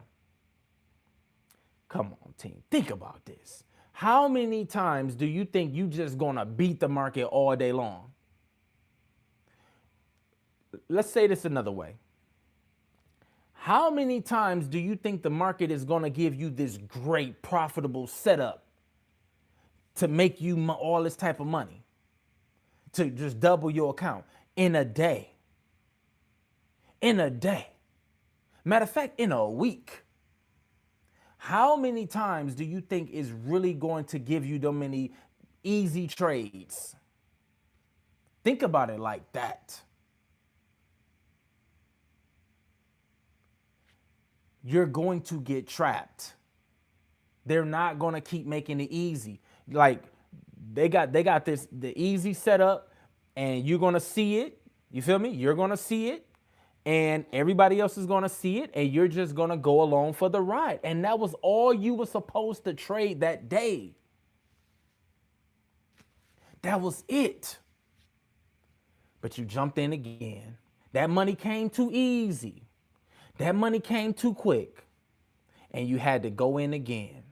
Come on, team. Think about this. How many times do you think you just gonna beat the market all day long? Let's say this another way. How many times do you think the market is gonna give you this great profitable setup to make you all this type of money, to just double your account in a day? In a day. Matter of fact, in a week. How many times do you think is really going to give you so many easy trades? Think about it like that. You're going to get trapped. They're not going to keep making it easy. Like they got the easy setup, and you're going to see it. You feel me? You're going to see it, and everybody else is going to see it, and you're just going to go along for the ride. And that was all you were supposed to trade that day. That was it. But you jumped in again. That money came too easy. That money came too quick. And you had to go in again.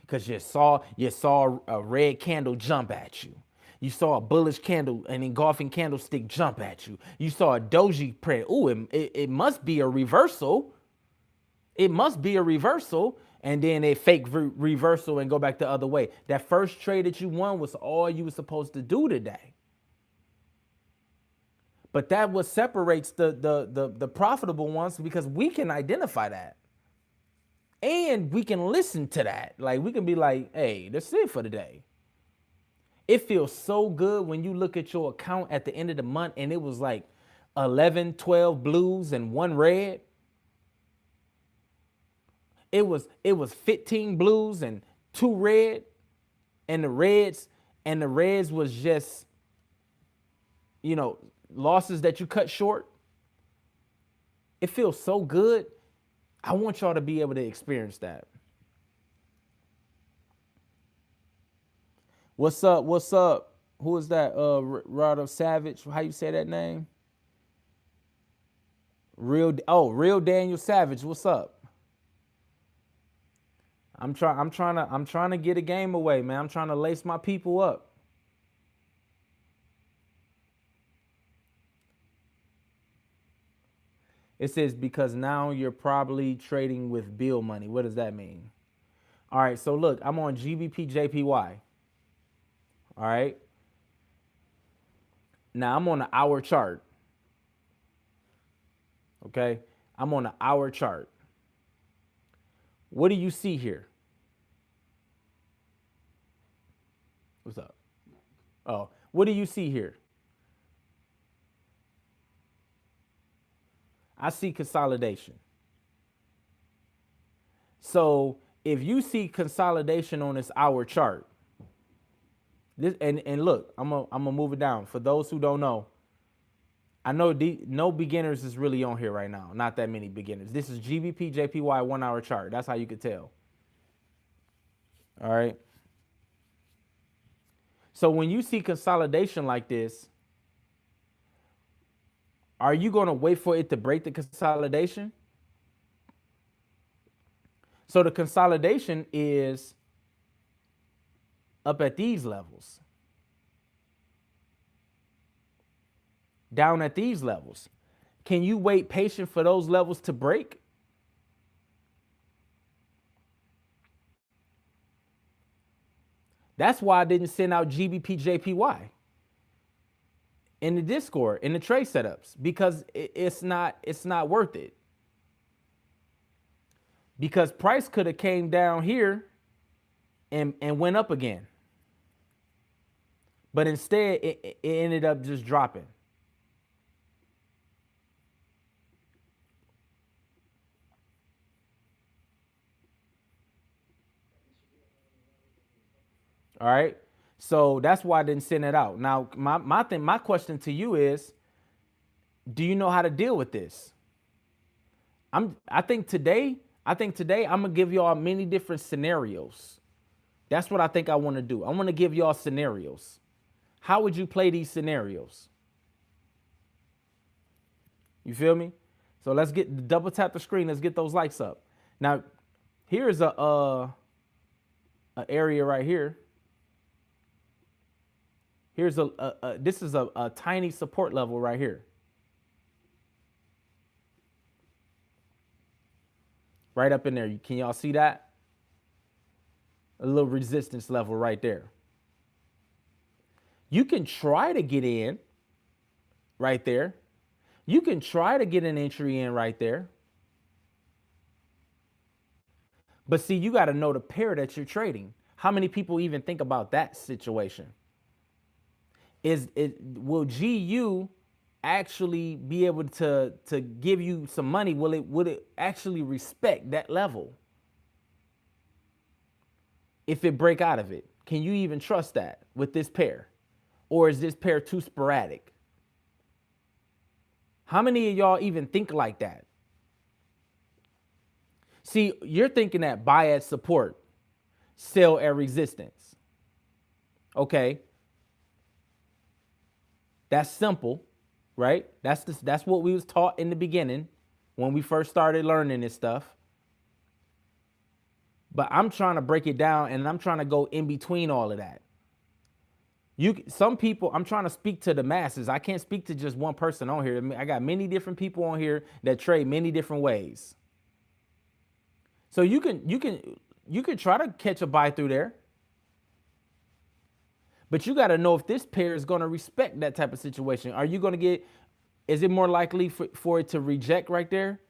Because you saw a red candle jump at you. You saw a bullish candle, an engulfing candlestick jump at you. You saw a doji prayer. Ooh, it must be a reversal. It must be a reversal. And then a fake reversal and go back the other way. That first trade that you won was all you were supposed to do today. But that what separates the profitable ones, because we can identify that. And we can listen to that. Like, we can be like, hey, that's it for the day. It feels so good when you look at your account at the end of the month and it was like 11, 12 blues and 1 red. It was 15 blues and 2 red. And the reds was just, losses that you cut short. It feels so good. I want y'all to be able to experience that. What's up? What's up? Who is that? Rado Savage. How you say that name? Real Daniel Savage. What's up? I'm trying to get a game away, man. I'm trying to lace my people up. It says because now you're probably trading with bill money. What does that mean? All right, so look, I'm on GBPJPY. All right. Now I'm on the hour chart. Okay. I'm on an hour chart. What do you see here? What's up? Oh, what do you see here? I see consolidation. So if you see consolidation on this hour chart, this and look, I'm gonna move it down. For those who don't know, I know no beginners is really on here right now. Not that many beginners. This is GBPJPY 1 hour chart. That's how you could tell. All right. So when you see consolidation like this, are you going to wait for it to break the consolidation? So the consolidation is up at these levels, down at these levels. Can you wait patient for those levels to break? That's why I didn't send out GBPJPY in the Discord, in the trade setups, because it's not worth it. Because price could have came down here and went up again. But instead, it ended up just dropping. All right. So that's why I didn't send it out. Now, my question to you is, do you know how to deal with this? I think today I'm gonna give y'all many different scenarios. That's what I think I want to do. I want to give y'all scenarios. How would you play these scenarios? You feel me? So let's double tap the screen. Let's get those likes up. Now, here's a area right here. Here's this is a tiny support level right here. Right up in there. Can y'all see that? A little resistance level right there. You can try to get in right there. You can try to get an entry in right there. But see, you got to know the pair that you're trading. How many people even think about that situation? Will GU actually be able to give you some money? Would it actually respect that level? If it break out of it, can you even trust that with this pair? Or is this pair too sporadic? How many of y'all even think like that? See, you're thinking that buy at support, sell at resistance. Okay. That's simple, right? That's what we was taught in the beginning when we first started learning this stuff. But I'm trying to break it down and I'm trying to go in between all of that. Some people, I'm trying to speak to the masses. I can't speak to just one person on here. I got many different people on here that trade many different ways. So you can try to catch a buy through there. But you got to know if this pair is going to respect that type of situation. Are you going to is it more likely for it to reject right there?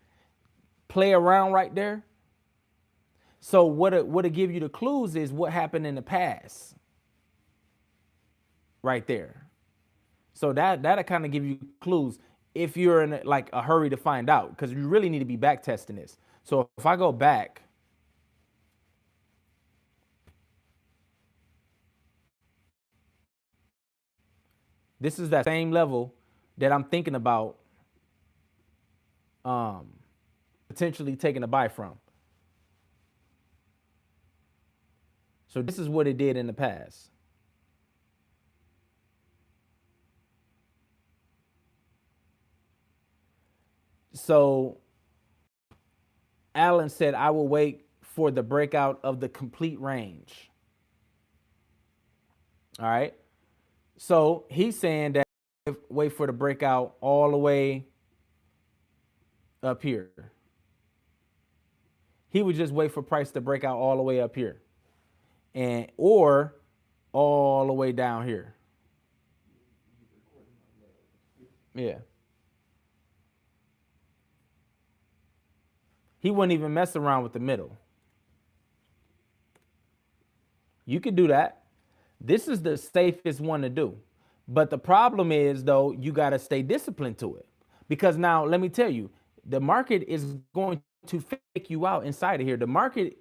Play around right there? So what it give you the clues is what happened in the past. Right there. So that'll kind of give you clues if you're in like a hurry to find out, because you really need to be back testing this. So if I go back, this is that same level that I'm thinking about potentially taking a buy from. So this is what it did in the past. So Alan said, I will wait for the breakout of the complete range. All right. So he's saying that wait for the breakout all the way up here. He would just wait for price to break out all the way up here, or all the way down here. Yeah. He wouldn't even mess around with the middle. You could do that. This is the safest one to do. But the problem is, though, you got to stay disciplined to it. Because now, let me tell you, the market is going to fake you out inside of here. The market,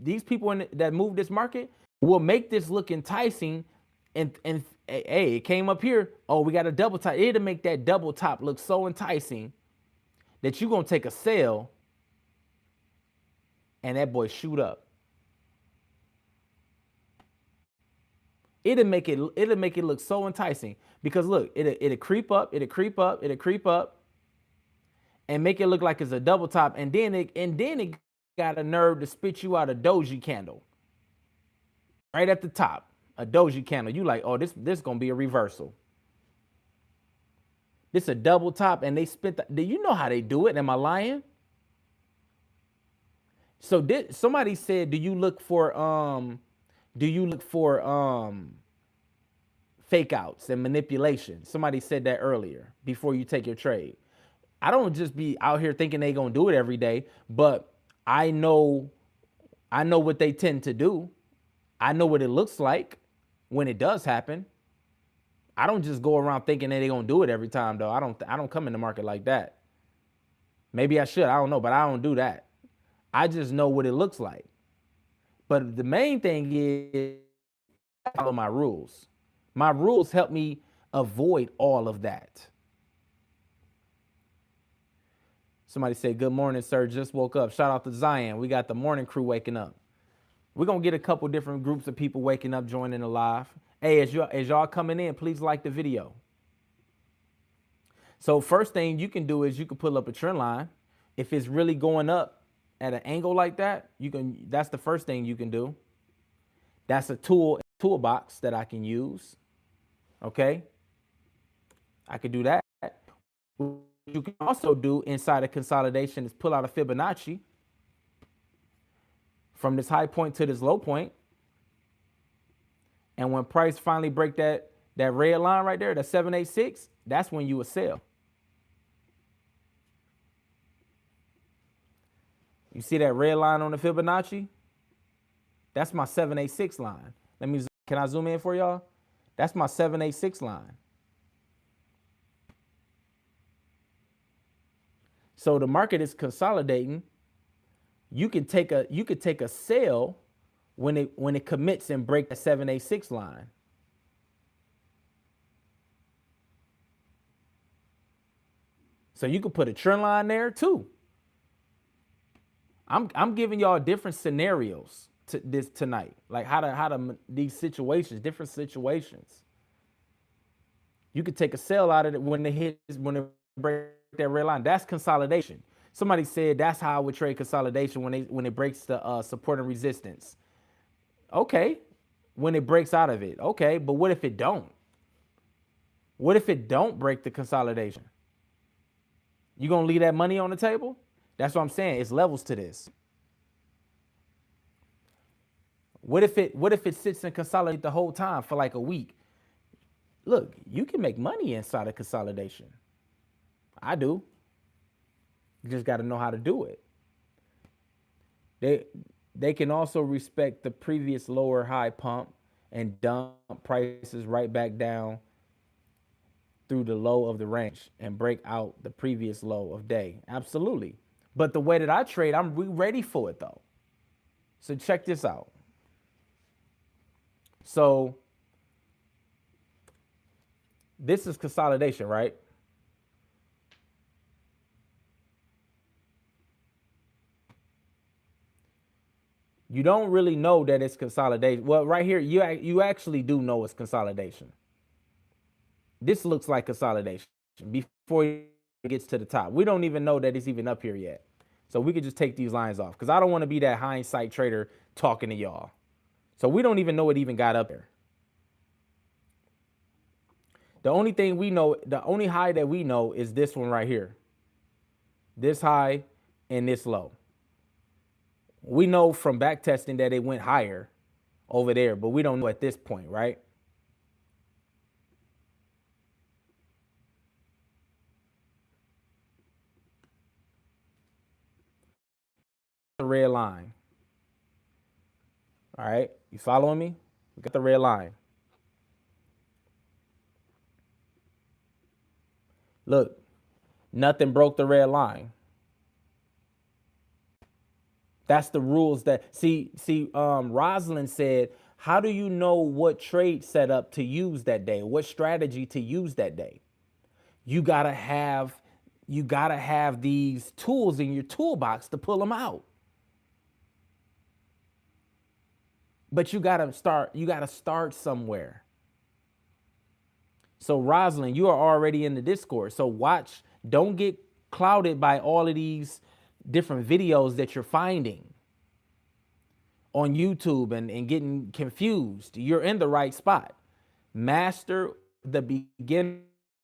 these people that move this market will make this look enticing. And hey, it came up here. Oh, we got a double top. It'll make that double top look so enticing that you're going to take a sell and that boy shoot up. It'll make it look so enticing because look, it'll creep up, and make it look like it's a double top, and then it got a nerve to spit you out a doji candle right at the top, a doji candle. You like, oh, this gonna be a reversal. This a double top, and they spit. Do you know how they do it? Am I lying? So somebody said, do you look for fake outs and manipulation? Somebody said that earlier before you take your trade. I don't just be out here thinking they gonna do it every day, but I know what they tend to do. I know what it looks like when it does happen. I don't just go around thinking that they're gonna do it every time, though. I don't come in the market like that. Maybe I should, I don't know, but I don't do that. I just know what it looks like. But the main thing is follow my rules. My rules help me avoid all of that. Somebody said, good morning, sir. Just woke up. Shout out to Zion. We got the morning crew waking up. We're going to get a couple different groups of people waking up, joining the live. Hey, as y'all coming in, please like the video. So first thing you can do is you can pull up a trend line. If it's really going up at an angle like that, that's the first thing you can do. That's a toolbox that I can use. Okay. I could do that. What you can also do inside of consolidation is pull out a Fibonacci from this high point to this low point. And when price finally break that red line right there, the 786, that's when you would sell. You see that red line on the Fibonacci? That's my 786 line. Can I zoom in for y'all? That's my 786 line. So the market is consolidating. You could take a sell when it commits and break the 786 line. So you could put a trend line there too. I'm giving y'all different scenarios tonight, like how to these situations, different situations. You could take a sell out of it when it break that red line. That's consolidation. Somebody said that's how I would trade consolidation when it breaks the support and resistance. Okay, when it breaks out of it. Okay, but what if it don't? What if it don't break the consolidation? You gonna leave that money on the table? That's what I'm saying. It's levels to this. What if it sits and consolidates the whole time for like a week? Look, you can make money inside of consolidation. I do. You just got to know how to do it. They can also respect the previous lower high pump and dump prices right back down through the low of the range and break out the previous low of day. Absolutely. But the way that I trade, I'm ready for it though. So check this out. So this is consolidation, right? You don't really know that it's consolidation. Well, right here, you actually do know it's consolidation. This looks like consolidation before it gets to the top. We don't even know that it's even up here yet. So we could just take these lines off because I don't want to be that hindsight trader talking to y'all. So we don't even know it even got up there. The only thing we know, the only high that we know is this one right here. This high and this low. We know from back testing that it went higher over there, but we don't know at this point, right? red line. All right, you following me? We got the red line. Look, nothing broke the red line. That's the rules that Rosalind said, how do you know what trade setup to use that day? What strategy to use that day? You gotta have these tools in your toolbox to pull them out. But you gotta start somewhere. So Rosalind, you are already in the Discord. So watch, don't get clouded by all of these different videos that you're finding on YouTube and getting confused. You're in the right spot. Master the beginner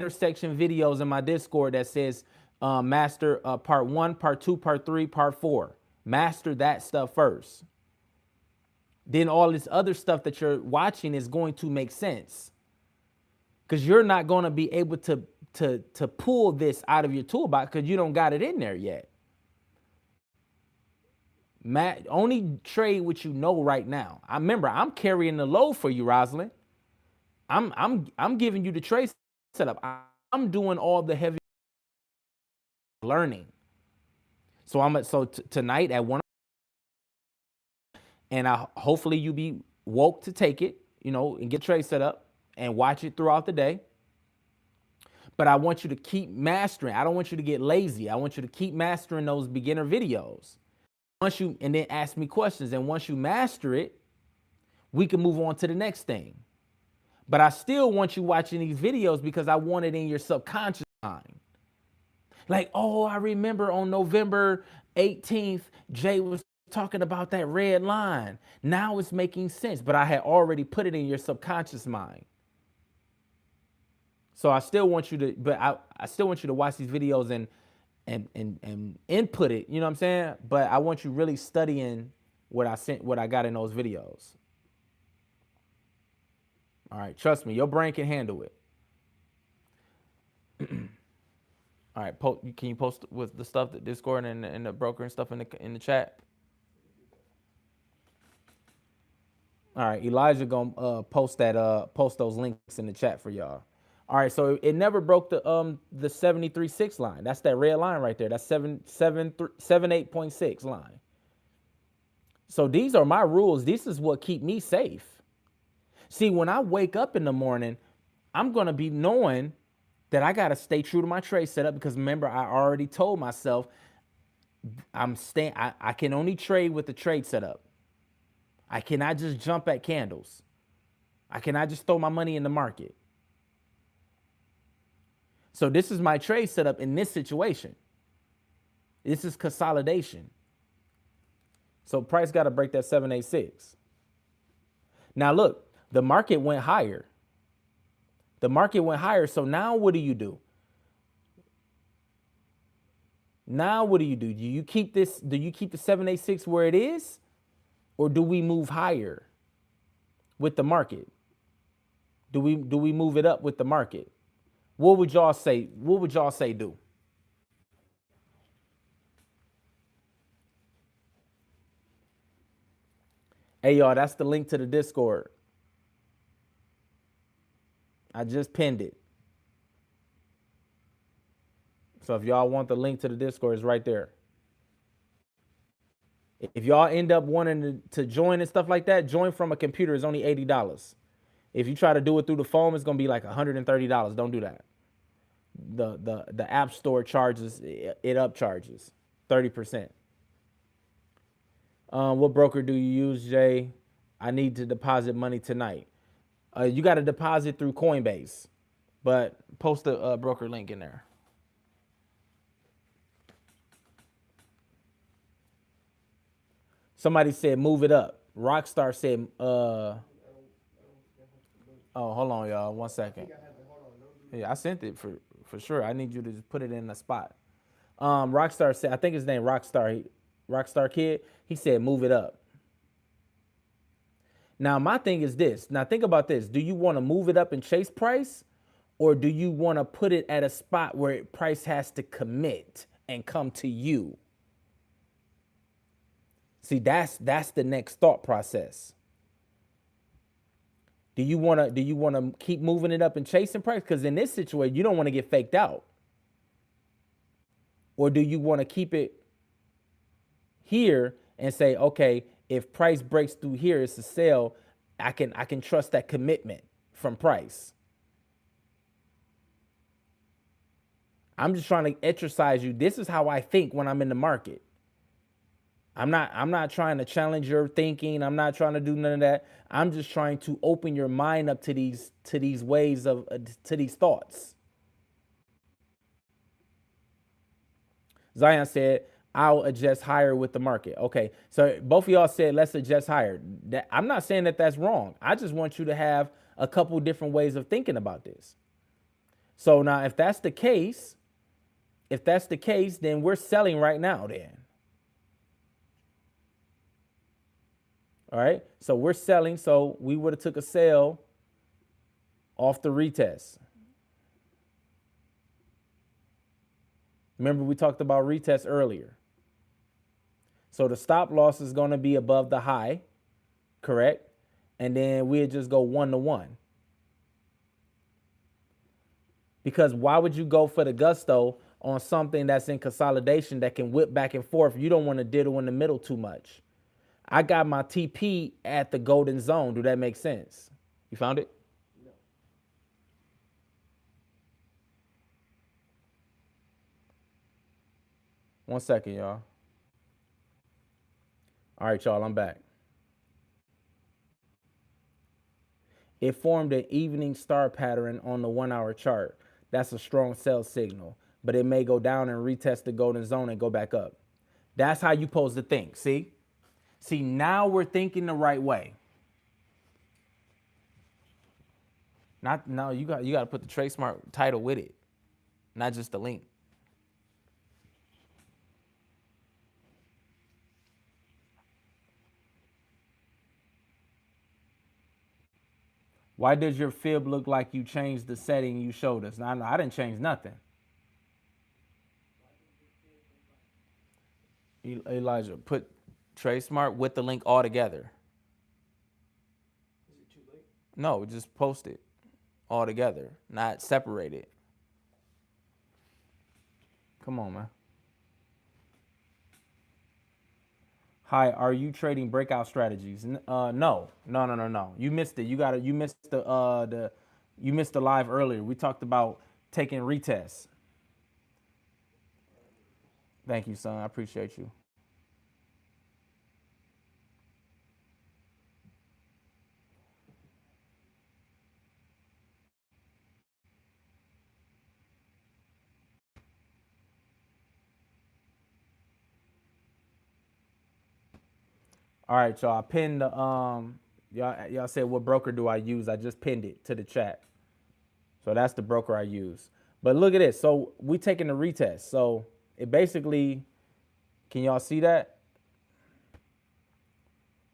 section videos in my Discord that says master part 1, part 2, part 3, part 4. Master that stuff first. Then all this other stuff that you're watching is going to make sense. Because you're not going to be able to pull this out of your toolbox because you don't got it in there yet. Only trade what you know right now. I remember I'm carrying the load for you, Rosalind. I'm giving you the trade setup. I'm doing all the heavy learning. So tonight at 1, and hopefully you be woke to take it, and get trade set up and watch it throughout the day. But I want you to keep mastering. I don't want you to get lazy. I want you to keep mastering those beginner videos. And then ask me questions. And once you master it, we can move on to the next thing. But I still want you watching these videos because I want it in your subconscious mind. Like, oh, I remember on November 18th, Jay was talking about that red line. Now it's making sense, but I had already put it in your subconscious mind. So I still want you to watch these videos and input it, you know what I'm saying? But I want you really studying what I got in those videos. All right, trust me, your brain can handle it. All right, can you post with the stuff that Discord and the broker and stuff in the chat? All right, Elijah gonna post those links in the chat for y'all. All right, so it never broke the 73.6 line. That's that red line right there. That's 78.6 line. So these are my rules. This is what keep me safe. See, when I wake up in the morning, I'm gonna be knowing that I gotta stay true to my trade setup because remember, I already told myself I can only trade with the trade setup. I cannot just jump at candles. I cannot just throw my money in the market. So this is my trade setup in this situation. This is consolidation. So price got to break that 786. Now look, the market went higher. The market went higher. So now what do you do? Now what do you do? Do you keep the 786 where it is? Or do we move higher with the market? Do we move it up with the market? What would y'all say? What would y'all say do? Hey, y'all, that's the link to the Discord. I just pinned it. So if y'all want the link to the Discord, it's right there. If y'all end up wanting to join and stuff like that, join from a computer is only $80. If you try to do it through the phone, it's gonna be like $130. Don't do that. The app store charges it upcharges 30%. What broker do you use, Jay? I need to deposit money tonight. You got to deposit through Coinbase, but post the broker link in there. Somebody said move it up. Rockstar said, oh, hold on, y'all. 1 second. Yeah, I sent it for sure. I need you to just put it in a spot. Rockstar said, I think his name Rockstar Kid. He said move it up. Now my thing is this. Now think about this. Do you want to move it up and chase price, or do you want to put it at a spot where price has to commit and come to you? See, that's the next thought process. Do you wanna keep moving it up and chasing price? Because in this situation, you don't want to get faked out. Or do you want to keep it here and say, okay, if price breaks through here, it's a sell. I can trust that commitment from price. I'm just trying to exercise you. This is how I think when I'm in the market. I'm not trying to challenge your thinking. I'm not trying to do none of that. I'm just trying to open your mind up to these ways of to these thoughts. Zion said, I'll adjust higher with the market. Okay, so both of y'all said let's adjust higher. I'm not saying that that's wrong. I just want you to have a couple different ways of thinking about this. So now, if that's the case, then we're selling right now. Then, all right. So we're selling. So we would have took a sell off the retest. Remember we talked about retest earlier. So the stop loss is going to be above the high, correct? And then we'll just go 1-to-1. Because why would you go for the gusto on something that's in consolidation that can whip back and forth? You don't want to diddle in the middle too much. I got my TP at the golden zone. Do that make sense? You found it? No. 1 second, y'all. All right, y'all, I'm back. It formed an evening star pattern on the 1 hour chart. That's a strong sell signal, but it may go down and retest the golden zone and go back up. That's how you supposed to think. See? See, now we're thinking the right way. You got to put the Trade Smart title with it, not just the link. Why does your fib look like you changed the setting you showed us? Now, I didn't change nothing. Elijah, put Trade Smart with the link all together. Is it too late? No, just post it all together, not separate it. Come on, man. Hi, are you trading breakout strategies? No. You missed it. You missed the live earlier. We talked about taking retests. Thank you, son. I appreciate you. All right, y'all. I pinned the y'all said what broker do I use? I just pinned it to the chat. So that's the broker I use. But look at this. So we taking the retest. So it basically, can y'all see that?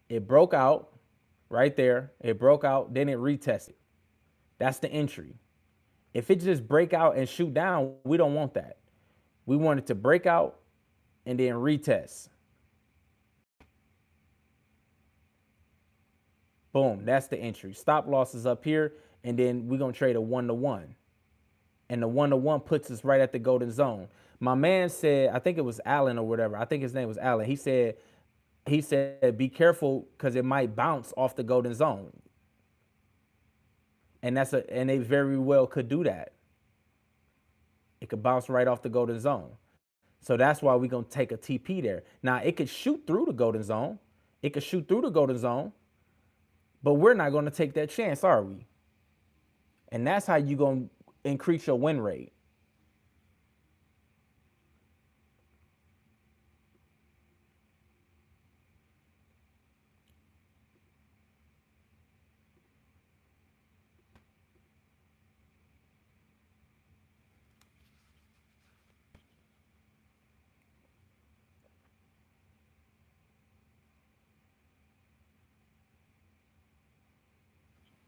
It broke out right there. It broke out, then it retested. That's the entry. If it just break out and shoot down, we don't want that. We want it to break out and then retest. Boom, that's the entry. Stop loss is up here, and then we're gonna trade a 1-to-1. And the 1-to-1 puts us right at the golden zone. My man said, I think it was Allen or whatever. I think his name was Allen. He said, be careful because it might bounce off the golden zone. And and they very well could do that. It could bounce right off the golden zone. So that's why we're gonna take a TP there. Now it could shoot through the golden zone. But we're not gonna take that chance, are we? And that's how you're gonna increase your win rate.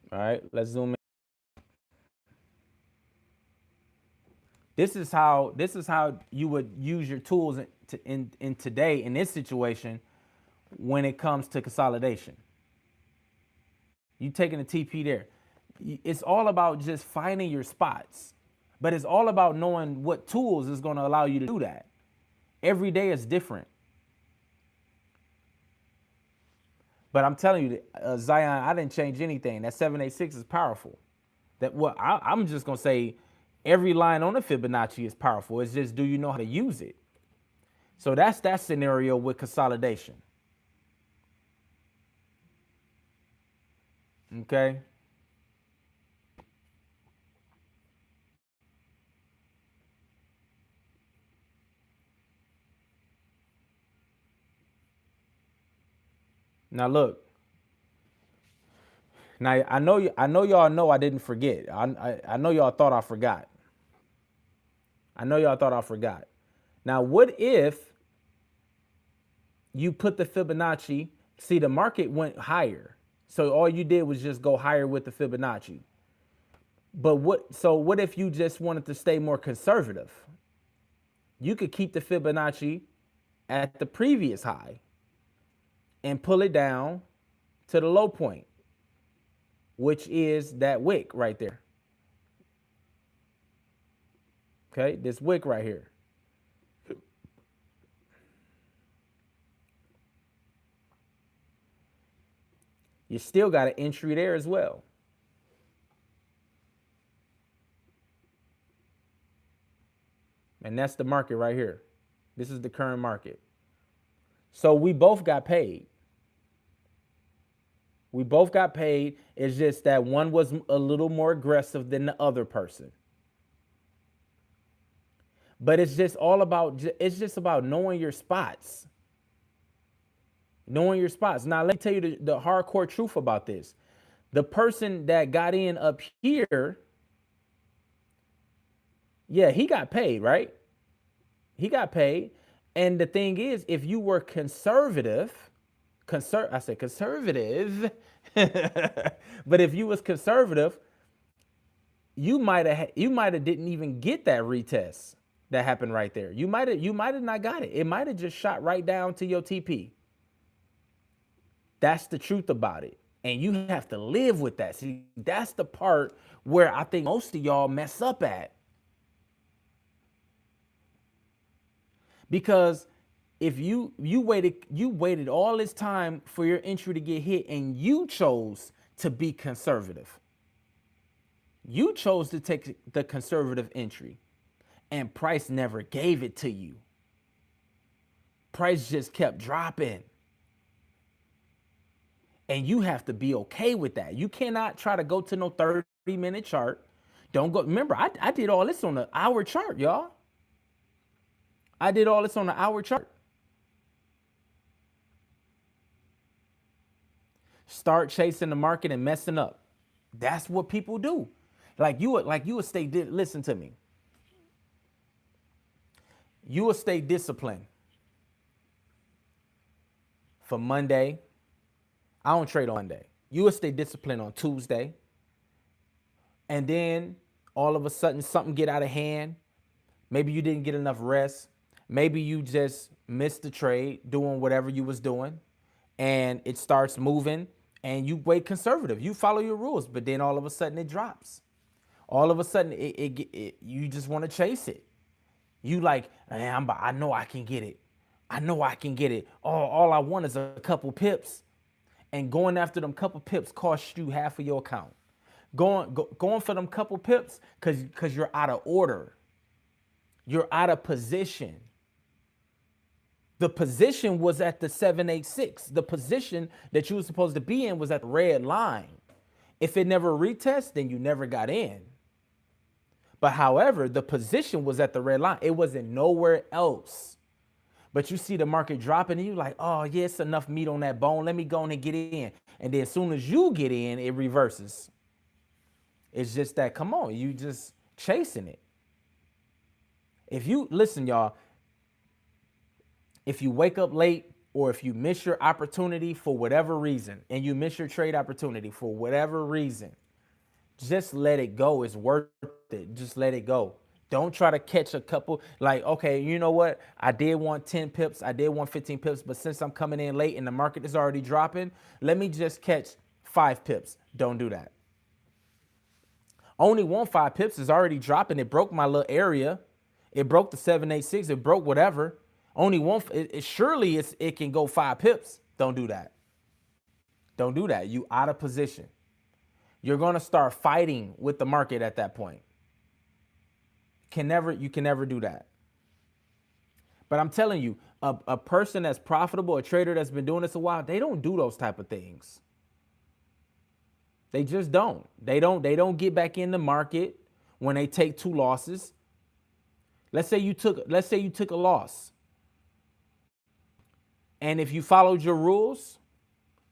All right, let's zoom in. This is how you would use your tools in today in this situation when it comes to consolidation. You taking a TP there. It's all about just finding your spots, but it's all about knowing what tools is going to allow you to do that. Every day is different. But I'm telling you, Zion, I didn't change anything. That 786 is powerful. I'm just going to say every line on the Fibonacci is powerful. It's just, do you know how to use it? So that's that scenario with consolidation. Okay. Now look. Now I know y'all know I didn't forget. I know y'all thought I forgot. I know y'all thought I forgot. Now what if you put the Fibonacci? See, the market went higher, so all you did was just go higher with the Fibonacci. But what if you just wanted to stay more conservative? You could keep the Fibonacci at the previous high and pull it down to the low point, which is that wick right there. Okay, this wick right here. You still got an entry there as well. And that's the market right here. This is the current market. So we both got paid. We both got paid. It's just that one was a little more aggressive than the other person. But it's just about knowing your spots. Knowing your spots. Now, let me tell you the hardcore truth about this. The person that got in up here, yeah, he got paid, right? He got paid. And the thing is, if you were conservative, I said conservative, but if you was conservative, you might have didn't even get that retest that happened right there. You might have not got it. It might have just shot right down to your TP. That's the truth about it. And you have to live with that. See, that's the part where I think most of y'all mess up at. Because if you waited all this time for your entry to get hit and you chose to be conservative. You chose to take the conservative entry and price never gave it to you. Price just kept dropping. And you have to be okay with that. You cannot try to go to no 30-minute chart. Don't go. Remember, I did all this on the hour chart, y'all. I did all this on the hour chart. Start chasing the market and messing up. That's what people do. Like you would stay, listen to me. You will stay disciplined for Monday. I don't trade on Monday. You will stay disciplined on Tuesday. And then all of a sudden something get out of hand. Maybe you didn't get enough rest. Maybe you just missed the trade doing whatever you was doing and it starts moving and you wait conservative. You follow your rules, but then all of a sudden it drops. All of a sudden you just want to chase it. You like, man, I know I can get it. I know I can get it. All I want is a couple pips. And going after them couple pips costs you half of your account. Going for them couple pips because you're out of order. You're out of position. The position was at the 786. The position that you were supposed to be in was at the red line. If it never retests, then you never got in. But however, the position was at the red line. It wasn't nowhere else. But you see the market dropping and you're like, oh, yeah, it's enough meat on that bone. Let me go on and get in. And then as soon as you get in, it reverses. It's just that, come on, you just chasing it. If you, listen, y'all, if you wake up late or if you miss your opportunity for whatever reason and you miss your trade opportunity for whatever reason, just let it go. It's worth it. Just let it go. Don't try to catch a couple, like, okay, you know what? I did want 10 pips, I did want 15 pips, but since I'm coming in late and the market is already dropping, let me just catch 5 pips. Don't do that. Only want 5 pips, is already dropping. It broke my little area. It broke the 786, it broke whatever. Only one, surely it can go 5 pips. Don't do that. Don't do that. You out of position. You're gonna start fighting with the market at that point. You can never do that. But I'm telling you, a person that's profitable, a trader that's been doing this a while, they don't do those type of things. They just don't. They don't get back in the market when they take 2 losses. Let's say you took a loss. And if you followed your rules,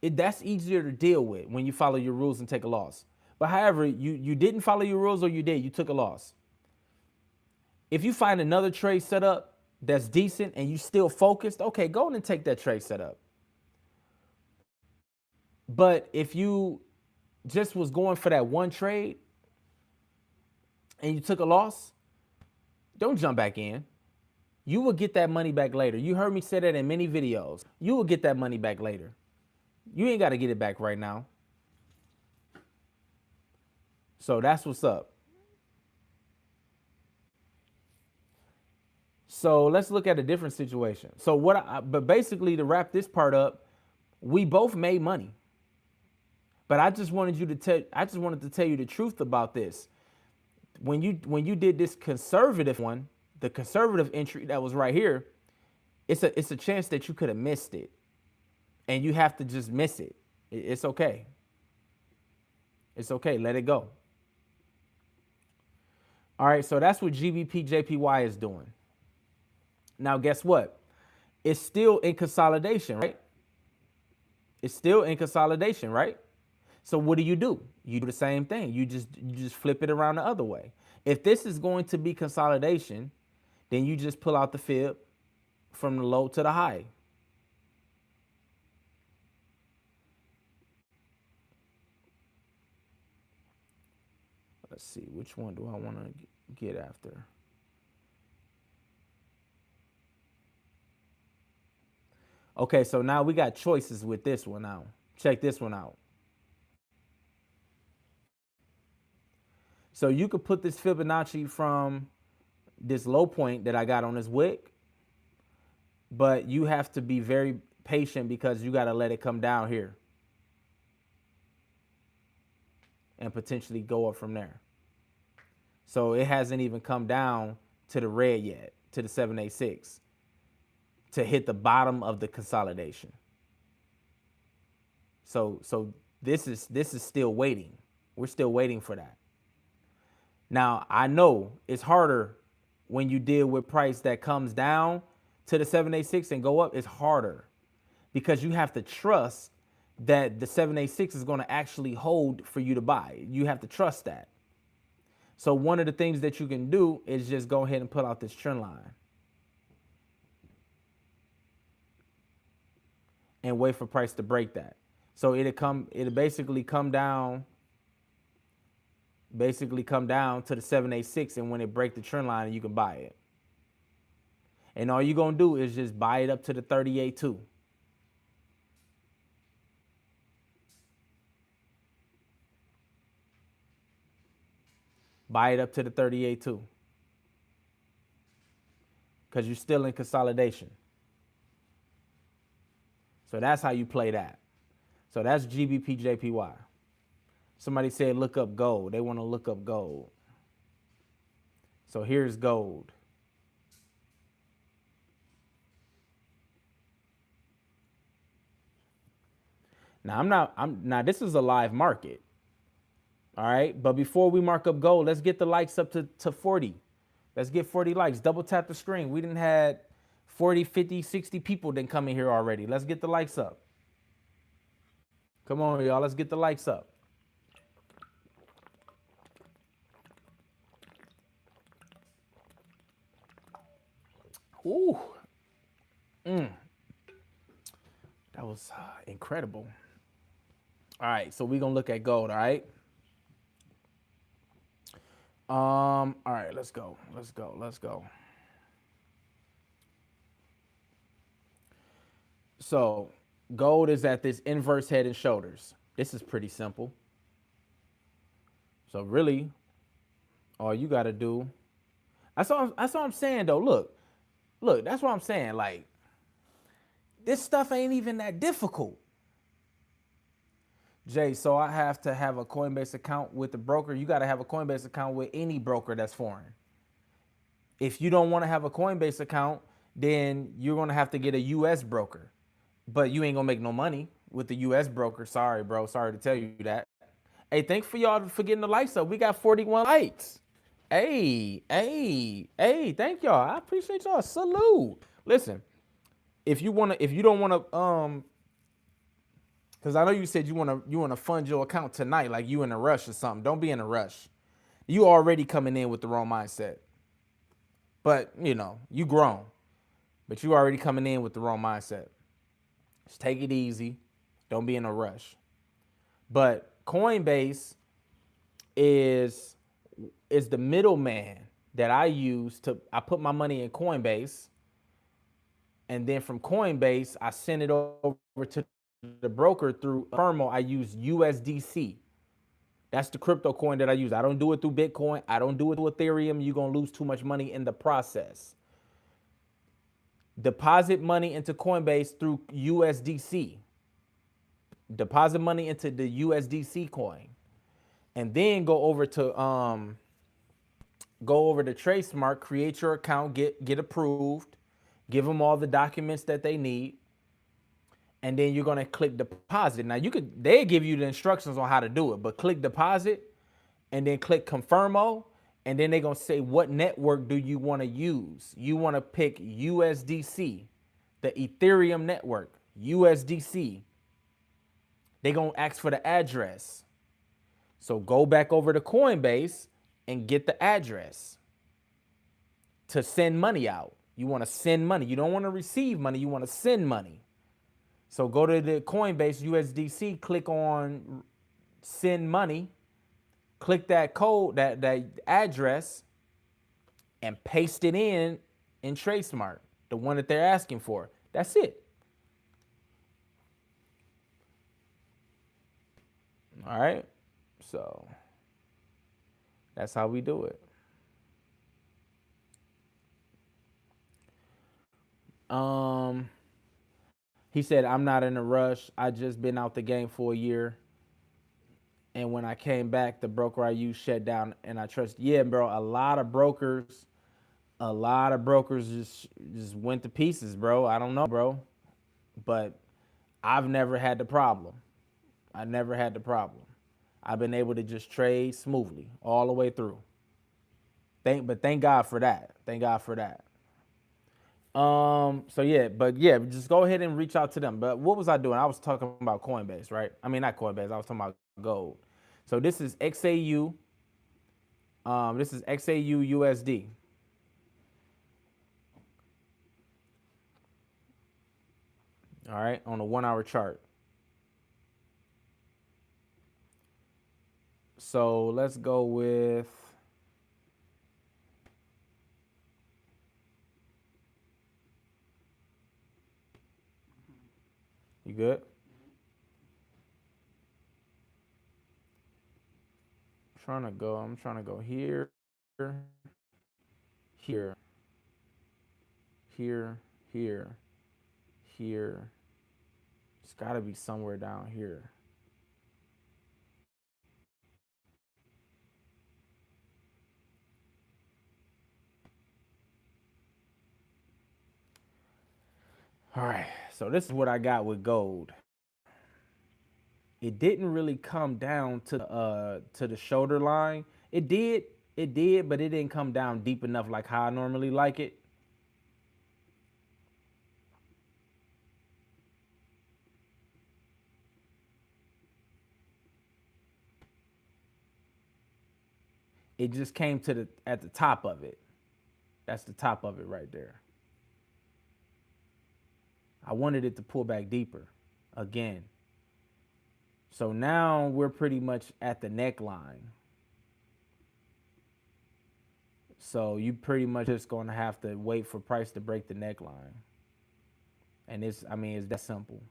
that's easier to deal with when you follow your rules and take a loss. But however, you didn't follow your rules, or you took a loss. If you find another trade setup that's decent and you still focused, okay, go on and take that trade setup. But if you just was going for that one trade and you took a loss, don't jump back in. You will get that money back later. You heard me say that in many videos. You will get that money back later. You ain't got to get it back right now. So that's what's up. So let's look at a different situation. So but basically, to wrap this part up, we both made money. But I just wanted to tell you the truth about this. When you did this conservative one, the conservative entry that was right here, it's a chance that you could have missed it. And you have to just miss it. It's okay. It's okay. Let it go. All right, so that's what GBPJPY is doing. Now, guess what? It's still in consolidation, right? It's still in consolidation, right? So what do? You do the same thing. You just flip it around the other way. If this is going to be consolidation, then you just pull out the fib from the low to the high. Let's see, which one do I want to get after? Okay, so now we got choices with this one now. Check this one out. So you could put this Fibonacci from this low point that I got on this wick, but you have to be very patient because you got to let it come down here and potentially go up from there. So it hasn't even come down to the red yet, to the 786, to hit the bottom of the consolidation. So this is still waiting. We're still waiting for that. Now, I know it's harder when you deal with price that comes down to the 786 and go up. It's harder because you have to trust that the 786 is going to actually hold for you to buy. You have to trust that. So one of the things that you can do is just go ahead and put out this trend line and wait for price to break that. So it'll basically come down to the 786, and when it break the trend line, you can buy it. And all you're going to do is just buy it up to the 38.2. Buy it up to the 38.2. Because you're still in consolidation. So that's how you play that. So that's GBPJPY. Somebody said look up gold. They want to look up gold. So here's gold. Now this is a live market. All right, but before we mark up gold, let's get the likes up to 40. Let's get 40 likes. Double tap the screen. We didn't had 40, 50, 60 people didn't come in here already. Let's get the likes up. Come on, y'all. Let's get the likes up. Ooh. That was incredible. All right, so we're going to look at gold, all right? All right, let's go. Let's go. Let's go. So gold is at this inverse head and shoulders. This is pretty simple. So really, all you gotta do. That's all I'm saying though. Look, that's what I'm saying. Like, this stuff ain't even that difficult. Jay, so I have to have a Coinbase account with the broker. You got to have a Coinbase account with any broker that's foreign. If you don't want to have a Coinbase account, then you're going to have to get a US broker. But you ain't going to make no money with the US broker. Sorry, bro. Sorry to tell you that. Hey, thanks for y'all for getting the likes up. We got 41 likes. Hey, thank y'all. I appreciate y'all. Salute. Listen, if you don't want to, because I know you said you wanna fund your account tonight, like you in a rush or something. Don't be in a rush. You already coming in with the wrong mindset. But you grown. But you already coming in with the wrong mindset. Just take it easy. Don't be in a rush. But Coinbase is the middleman that I use I put my money in Coinbase, and then from Coinbase, I send it over to the broker through Firmo. I use USDC. That's the crypto coin that I use. I don't do it through Bitcoin. I don't do it through Ethereum. You're going to lose too much money in the process. Deposit money into Coinbase through USDC. Deposit money into the USDC coin. And then go over to TradeSmart, create your account, get approved, give them all the documents that they need, and then you're gonna click deposit. Now they give you the instructions on how to do it, but click deposit, and then click confirmo, and then they're gonna say what network do you want to use. You want to pick USDC, the Ethereum network, USDC. They're gonna ask for the address. So go back over to Coinbase and get the address to send money out. You want to send money. You don't want to receive money. You want to send money. So go to the Coinbase USDC, click on send money, click that code, that address, and paste it in TradeSmart, the one that they're asking for. That's it. All right. So that's how we do it. He said, I'm not in a rush. I just been out the game for a year. And when I came back, the broker I used shut down, and I trust. Yeah, bro, a lot of brokers just went to pieces, bro. I don't know, bro. But I've never had the problem. I never had the problem. I've been able to just trade smoothly all the way through. Thank God for that. Thank God for that. So yeah, just go ahead and reach out to them. But what was I doing? I was talking about Coinbase, right? I mean, not Coinbase. I was talking about gold. So this is XAU. This is XAU USD. All right, on a 1 hour chart. So let's go with you good? I'm trying to go here, here, here, here, here. It's got to be somewhere down here. All right, so this is what I got with gold. It didn't really come down to the shoulder line. It did, but it didn't come down deep enough like how I normally like it. It just came to at the top of it. That's the top of it right there. I wanted it to pull back deeper again. So now we're pretty much at the neckline. So you pretty much just gonna have to wait for price to break the neckline. And it's that simple.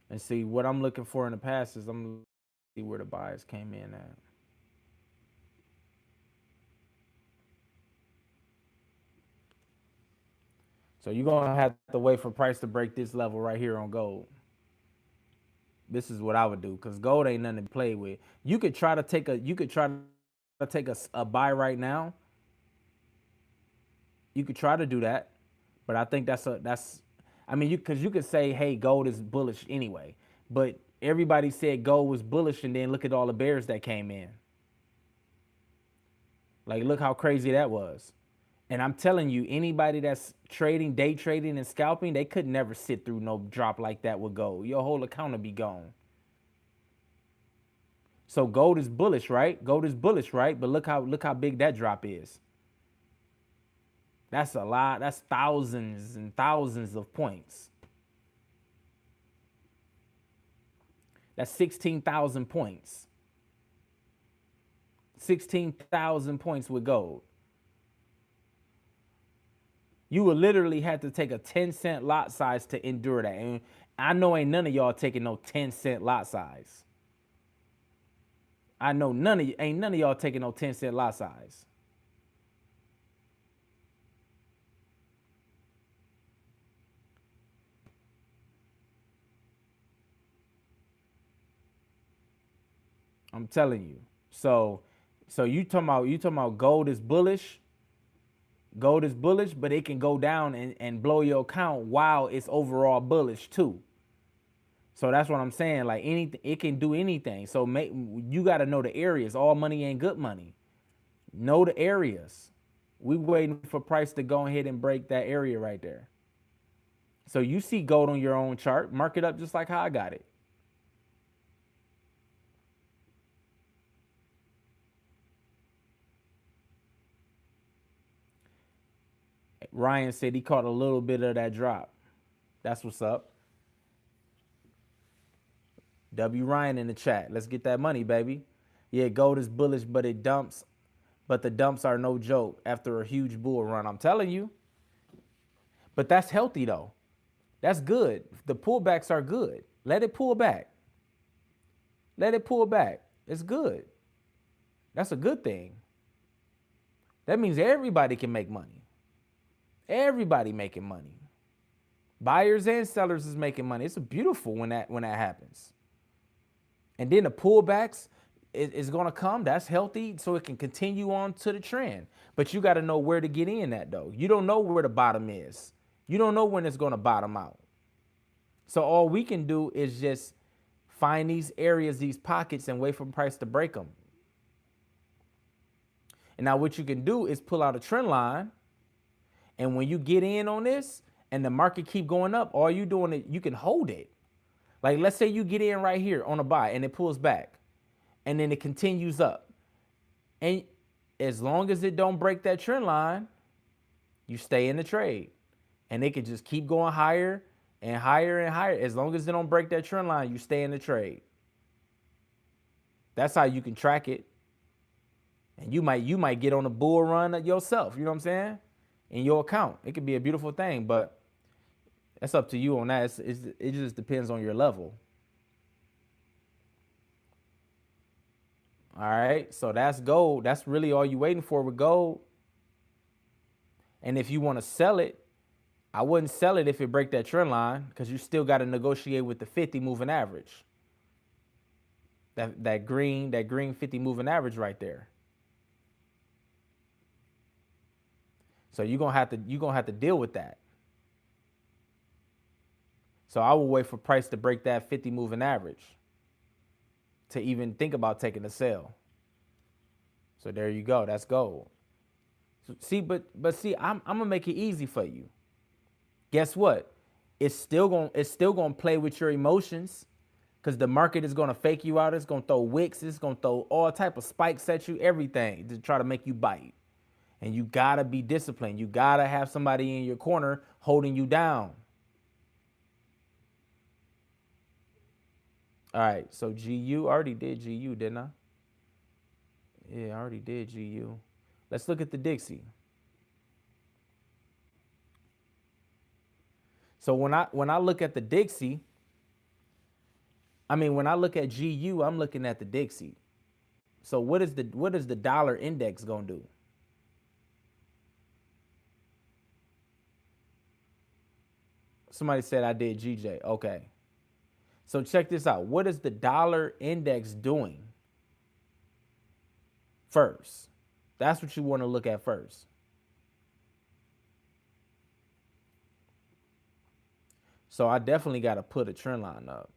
And see what I'm looking for in the past is I'm looking to see where the buyers came in at. So you're gonna have to wait for price to break this level right here on gold. This is what I would do because gold ain't nothing to play with. You could try to take a buy right now. You could try to do that, but I think I mean, you could say, hey, gold is bullish anyway, but everybody said gold was bullish, and then look at all the bears that came in. Like, look how crazy that was. And I'm telling you, anybody that's trading, day trading, and scalping, they could never sit through no drop like that with gold. Your whole account would be gone. So gold is bullish, right? Gold is bullish, right? But look how big that drop is. That's a lot. That's thousands and thousands of points. That's 16,000 points. 16,000 points with gold. You would literally have to take a 10-cent lot size to endure that. And I know ain't none of y'all taking no 10-cent lot size. I know ain't none of y'all taking no 10-cent lot size. I'm telling you. So you talking about gold is bullish. Gold is bullish, but it can go down and blow your account while it's overall bullish too. So that's what I'm saying. Like anything, it can do anything. So you got to know the areas. All money ain't good money. Know the areas. We waiting for price to go ahead and break that area right there. So you see gold on your own chart. Mark it up just like how I got it. Ryan said he caught a little bit of that drop. That's what's up. W Ryan in the chat. Let's get that money, baby. Yeah, gold is bullish, but the dumps are no joke after a huge bull run. I'm telling you. But that's healthy though. That's good. The pullbacks are good. Let it pull back. Let it pull back. It's good. That's a good thing. That means everybody can make money. Everybody making money. Buyers and sellers is making money. It's beautiful when that happens. And then the pullbacks is going to come. That's healthy, so it can continue on to the trend. But you got to know where to get in at, though. You don't know where the bottom is. You don't know when it's going to bottom out. So all we can do is just find these areas, these pockets, and wait for price to break them. And now what you can do is pull out a trend line. And when you get in on this and the market keep going up, all you doing is you can hold it. Like let's say you get in right here on a buy and it pulls back and then it continues up. And as long as it don't break that trend line, you stay in the trade. And it can just keep going higher and higher and higher. As long as it don't break that trend line, you stay in the trade. That's how you can track it. And you might get on a bull run yourself, you know what I'm saying? In your account. It could be a beautiful thing, but that's up to you on that. It just depends on your level. All right, so that's gold. That's really all you waiting for with gold. And if you want to sell it, I wouldn't sell it if it break that trend line because you still got to negotiate with the 50 moving average. That green 50 moving average right there. So you're gonna have to deal with that. So I will wait for price to break that 50 moving average to even think about taking a sell. So there you go. That's gold. So see, but see, I'm gonna make it easy for you. Guess what? It's still gonna play with your emotions because the market is gonna fake you out. It's gonna throw wicks. It's gonna throw all type of spikes at you, everything to try to make you bite. And you gotta be disciplined. You gotta have somebody in your corner holding you down. All right, so GU, I already did GU, didn't I? Yeah, I already did GU. Let's look at the Dixie. So when I look at the Dixie, when I look at GU, I'm looking at the Dixie. So what is the dollar index gonna do? Somebody said I did GJ. Okay. So check this out. What is the dollar index doing first? That's what you want to look at first. So I definitely got to put a trend line up.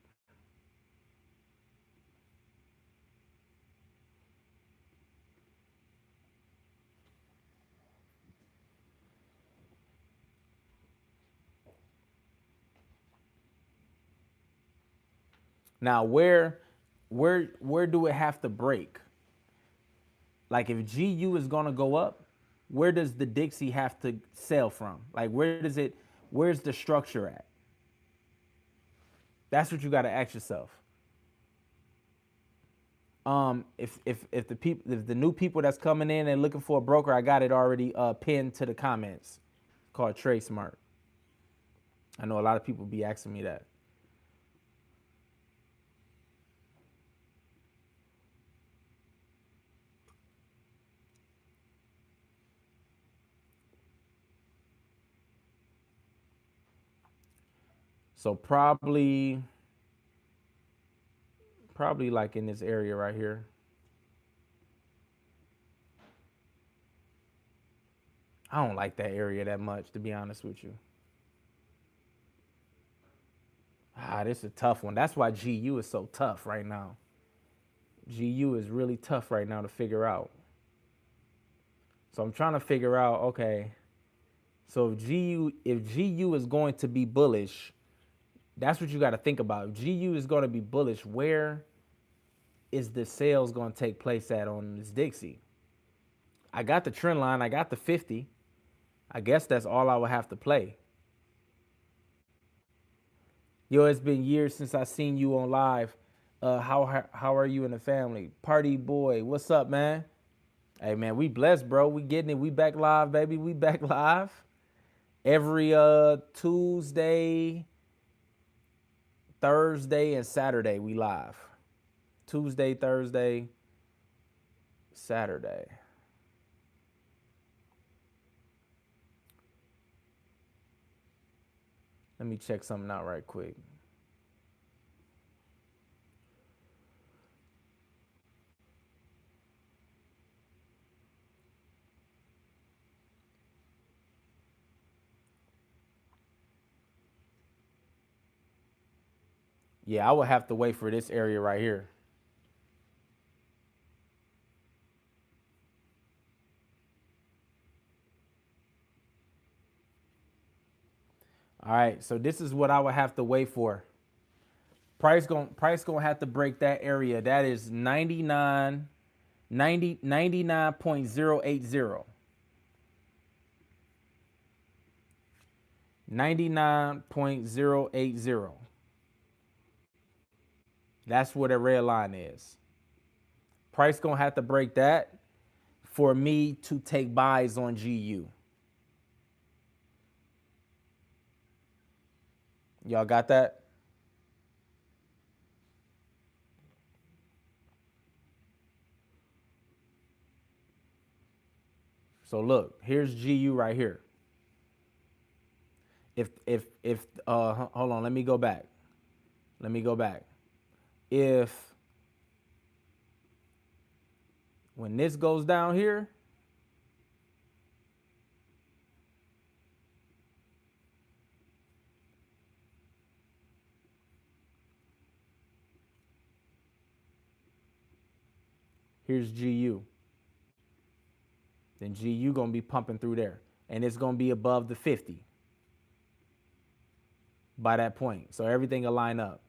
Now where do it have to break? Like if GU is gonna go up, where does the Dixie have to sell from? Like where's the structure at? That's what you gotta ask yourself. If the new people that's coming in and looking for a broker, I got it already pinned to the comments. It's called Trade Smart. I know a lot of people be asking me that. So probably like in this area right here. I don't like that area that much, to be honest with you. This is a tough one. That's why GU is so tough right now. GU is really tough right now to figure out. So I'm trying to figure out, okay, so if GU is going to be bullish, that's what you got to think about. If GU is going to be bullish, where is the sales going to take place at on this Dixie? I got the trend line, I got the 50. I guess that's all I would have to play. Yo, it's been years since I seen you on live. How are you and the family? Party boy, what's up, man? Hey man, we blessed, bro. We getting it. We back live, baby. We back live. Every Tuesday, Thursday, and Saturday we live. Tuesday, Thursday, Saturday. Let me check something out right quick. Yeah, I would have to wait for this area right here. All right, so this is what I would have to wait for. Price gonna have to break that area. That is 99.080. 99.080. That's where the red line is. Price gonna have to break that for me to take buys on GU. Y'all got that? So look, here's GU right here. If hold on, let me go back. Let me go back. If when this goes down here, here's GU. Then GU gonna be pumping through there. And it's gonna be above the 50 by that point. So everything will line up.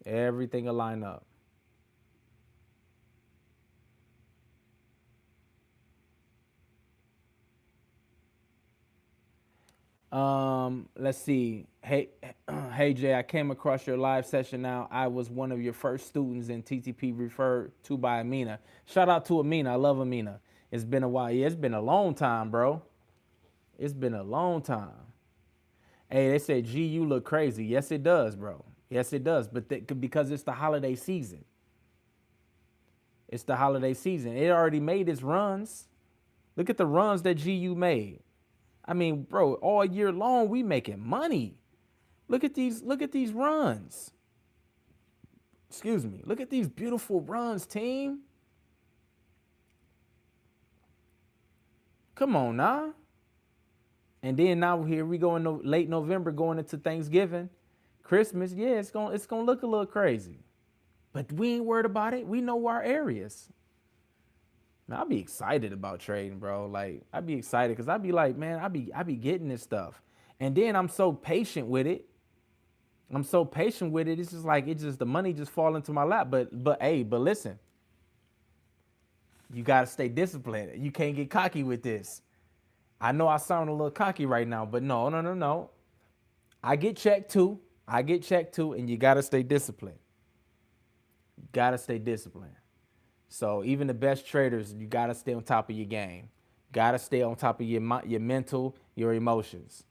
Everything will line up. Let's see. Hey Jay, I came across your live session now. I was one of your first students in TTP referred to by Amina. Shout out to Amina. I love Amina. It's been a while. Yeah, it's been a long time, bro. It's been a long time. Hey, they said, G, you look crazy. Yes, it does, bro. Yes, it does. But because it's the holiday season. It's the holiday season. It already made its runs. Look at the runs that GU made. I mean, bro, all year long we making money. Look at these runs. Excuse me. Look at these beautiful runs, team. Come on now. And then now here we go in late November, going into Thanksgiving, Christmas. Yeah, it's gonna look a little crazy. But we ain't worried about it. We know our areas. Man, I'll be excited about trading, bro. Like, I'd be excited because I'd be like, man, I be getting this stuff. And then I'm so patient with it. It's just like the money just fall into my lap. But listen, you gotta stay disciplined. You can't get cocky with this. I know I sound a little cocky right now, but no. I get checked too, and you gotta stay disciplined. So even the best traders, you gotta stay on top of your game. Gotta stay on top of your mental, your emotions,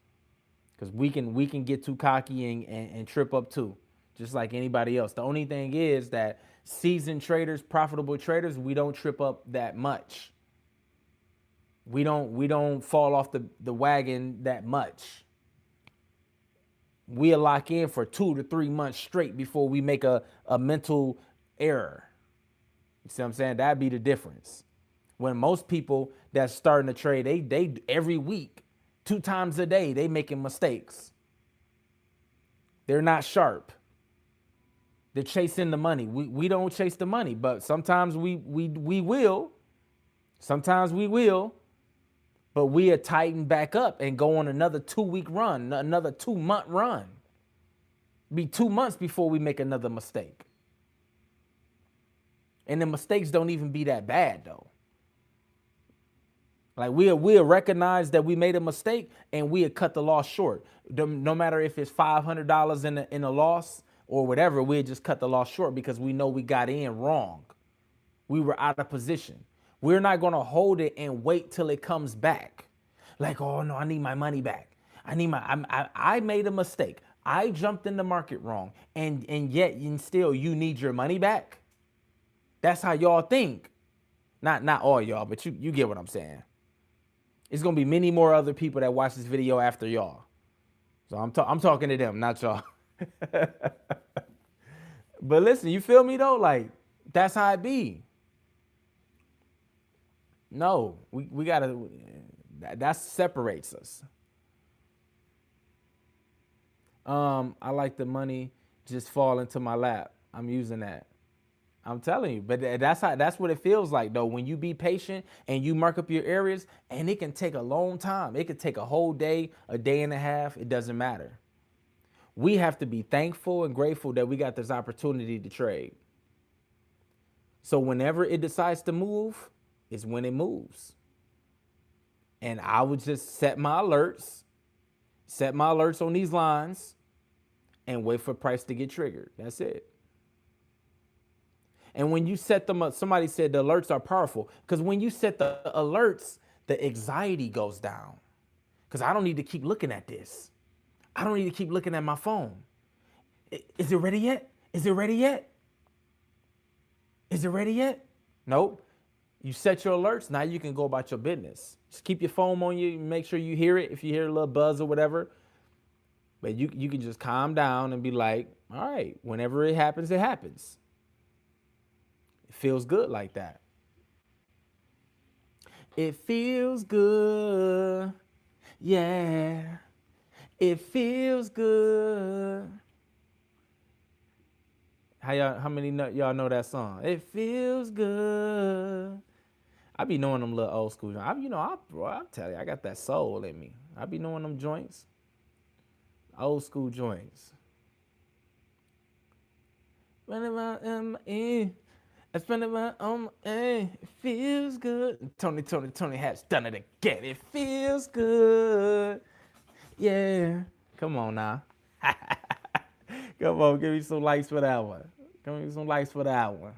because we can get too cocky and trip up too, just like anybody else. The only thing is that seasoned traders, profitable traders, we don't trip up that much. We don't fall off the wagon that much. We'll lock in for 2 to 3 months straight before we make a mental error. You see what I'm saying? That'd be the difference. When most people that's starting to trade, they every week, 2 times a day, they making mistakes. They're not sharp. They're chasing the money. We don't chase the money, but sometimes we will. Sometimes we will. But we'll tighten back up and go on another 2-week run, another 2-month run. Be 2 months before we make another mistake. And the mistakes don't even be that bad though. Like we'll recognize that we made a mistake and we'll cut the loss short. No matter if it's $500 in a loss or whatever, we'll just cut the loss short because we know we got in wrong. We were out of position. We're not going to hold it and wait till it comes back. Like, oh no, I need my money back. I made a mistake. I jumped in the market wrong. And yet still you need your money back. That's how y'all think. Not all y'all, but you get what I'm saying. It's going to be many more other people that watch this video after y'all. So I'm talking to them, not y'all. But listen, you feel me though? Like, that's how it be. No, we gotta, that separates us. I like the money just fall into my lap. I'm using that. I'm telling you, but that's what it feels like though. When you be patient and you mark up your areas, and it can take a long time. It could take a whole day, a day and a half. It doesn't matter. We have to be thankful and grateful that we got this opportunity to trade. So whenever it decides to move, is when it moves. And I would just set my alerts on these lines and wait for price to get triggered. That's it. And when you set them up, somebody said the alerts are powerful because when you set the alerts, the anxiety goes down because I don't need to keep looking at this. I don't need to keep looking at my phone. Is it ready yet? Is it ready yet? Is it ready yet? Nope. You set your alerts. Now you can go about your business. Just keep your phone on you. Make sure you hear it if you hear a little buzz or whatever. But you can just calm down and be like, all right, whenever it happens, it happens. It feels good like that. It feels good. Yeah. It feels good. How many y'all know that song? It feels good. I be knowing them little old school joints. I'll tell you, I got that soul in me. I be knowing them joints. Old school joints. It feels good. Tony Hatch done it again. It feels good. Yeah. Come on now. Come on, give me some likes for that one. Give me some likes for that one.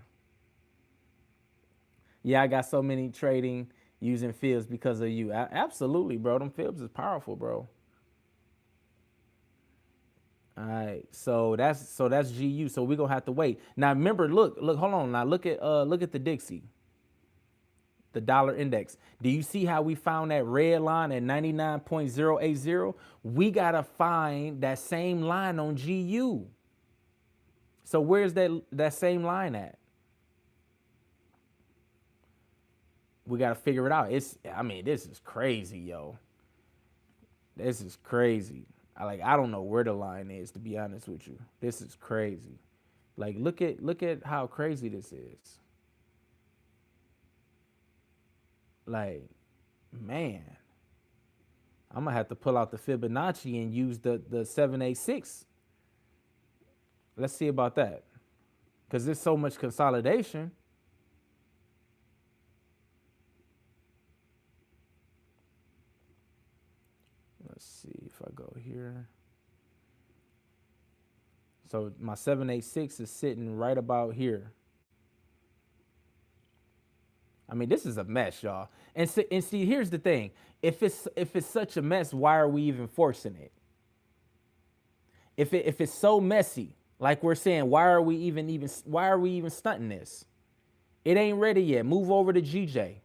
Yeah, I got so many trading using fibs because of you. Absolutely, bro. Them fibs is powerful, bro. All right, so that's GU. So we're gonna have to wait. Now remember, look, hold on. Now look at the Dixie, the dollar index. Do you see how we found that red line at 99.080? We gotta find that same line on GU. So where's that same line at? We gotta figure it out. I mean, this is crazy, yo. This is crazy. I don't know where the line is, to be honest with you. This is crazy. Like look at how crazy this is. Like, man, I'm gonna have to pull out the Fibonacci and use the 786. Let's see about that. Because there's so much consolidation. Let's see if I go here. So my 786 is sitting right about here. I mean, this is a mess, y'all. And see, here's the thing. If it's such a mess, why are we even forcing it? If it's so messy, like we're saying, why are we even stunting this? It ain't ready yet. Move over to GJ.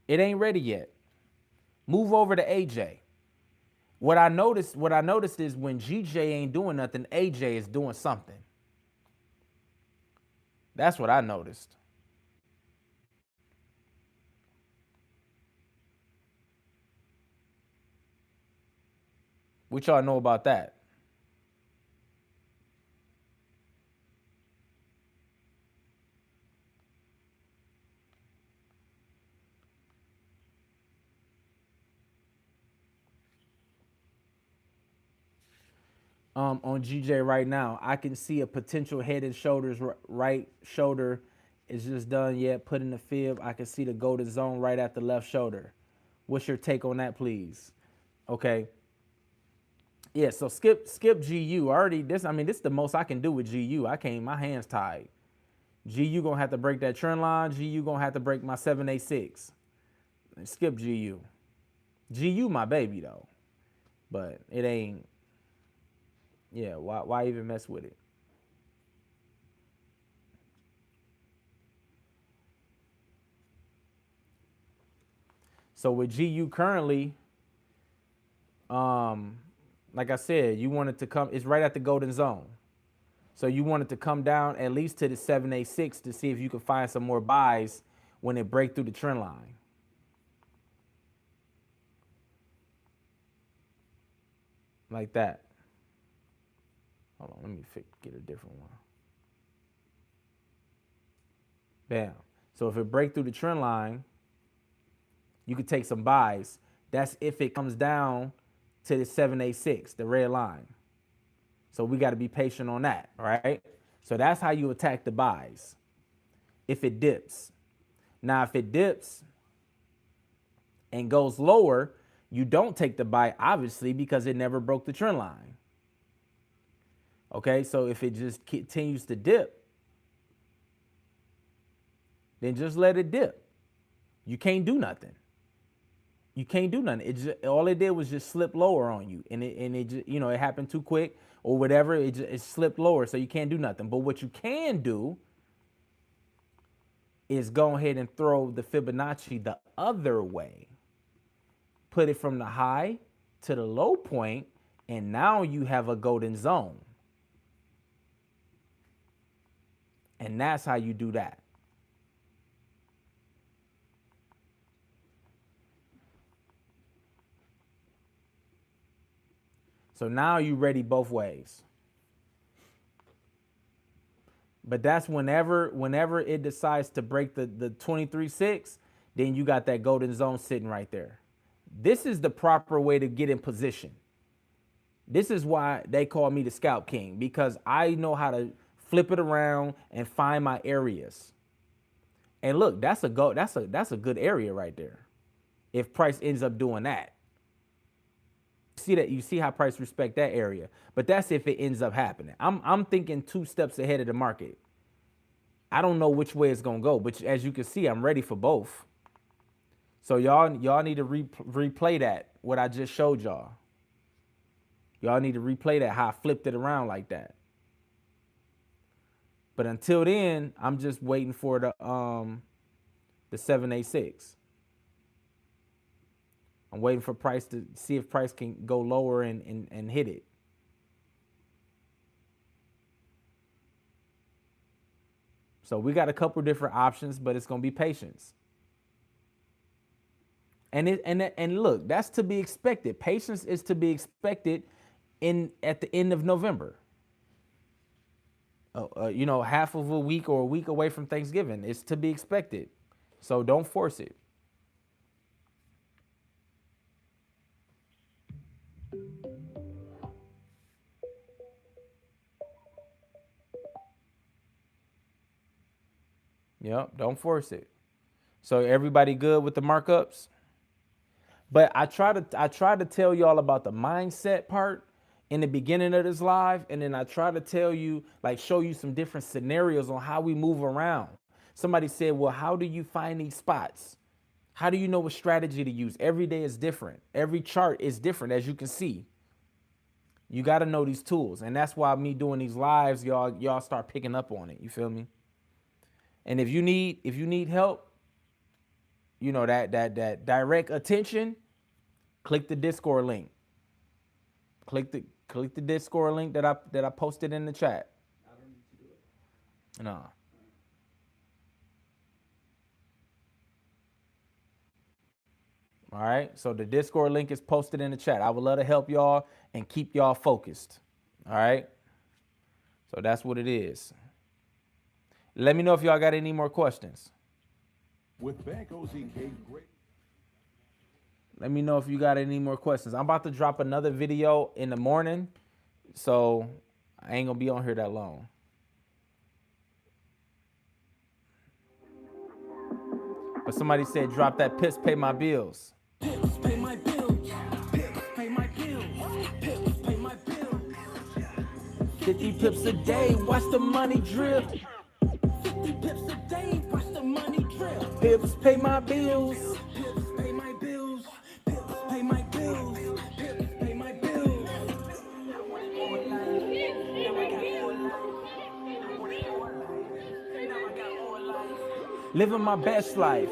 It ain't ready yet. Move over to AJ. What I noticed is when GJ ain't doing nothing, AJ is doing something. That's what I noticed. What y'all know about that? On GJ right now, I can see a potential head and shoulders. Right shoulder is just done yet. Put in the fib. I can see the golden zone right at the left shoulder. What's your take on that, please? Okay. Yeah. So skip GU. Already this. I mean, this is the most I can do with GU. I can't. My hands tied. GU gonna have to break that trend line. GU gonna have to break my 786. Skip GU. GU my baby though, but it ain't. Yeah. Why even mess with it? So with GU currently, like I said, you want it to come. It's right at the golden zone. So you want it to come down at least to the 786 to see if you can find some more buys when it break through the trend line. Like that. Hold on, let me get a different one. Bam. So if it break through the trend line, you could take some buys. That's if it comes down to the 786, the red line. So we got to be patient on that, all right? So that's how you attack the buys. If it dips. Now, if it dips and goes lower, you don't take the buy, obviously, because it never broke the trend line. Okay, so if it just continues to dip, then just let it dip. You can't do nothing. You can't do nothing. All it did was just slip lower on you, and it just, it happened too quick or whatever. It slipped lower, so you can't do nothing. But what you can do is go ahead and throw the Fibonacci the other way. Put it from the high to the low point, and now you have a golden zone. And that's how you do that. So now you're ready both ways. But that's whenever it decides to break the 23.6, then you got that golden zone sitting right there. This is the proper way to get in position. This is why they call me the scalp king, because I know how to flip it around and find my areas. And look, that's a good area right there. If price ends up doing that. See that, you see how price respect that area, but that's if it ends up happening. I'm thinking 2 steps ahead of the market. I don't know which way it's gonna go, but as you can see, I'm ready for both. So y'all need to replay that, what I just showed y'all. Y'all need to replay that, how I flipped it around like that. But until then, I'm just waiting for the 786. I'm waiting for price to see if price can go lower and hit it. So we got a couple different options, but it's gonna be patience. And look, that's to be expected. Patience is to be expected at the end of November. Half of a week or a week away from Thanksgiving. It's to be expected. So don't force it. Yep, don't force it. So everybody good with the markups? But I try to tell y'all about the mindset part in the beginning of this live, and then I try to tell you, like, show you some different scenarios on how we move around. Somebody said, well, how do you find these spots? How do you know what strategy to use? Every day is different. Every chart is different, as you can see. You got to know these tools, and that's why me doing these lives, y'all start picking up on it. You feel me? And if you need help, that direct attention, click the Discord link. Click the Discord link that I posted in the chat. I don't need to do it. No. All right. So the Discord link is posted in the chat. I would love to help y'all and keep y'all focused. All right. So that's what it is. Let me know if y'all got any more questions. With Bank OZK, great. Let me know if you got any more questions. I'm about to drop another video in the morning, so I ain't gonna be on here that long. But somebody said drop that pips, pay my bills. Pips, pay my bills. Pips, pay my bills. Pips, pay my bills. 50 pips a day, watch the money drip. 50 pips a day, watch the money drip. Pips, pay my bills. Pips, pay my bills. Pips, pay my bills. Pips, pay my bills. Living my best life.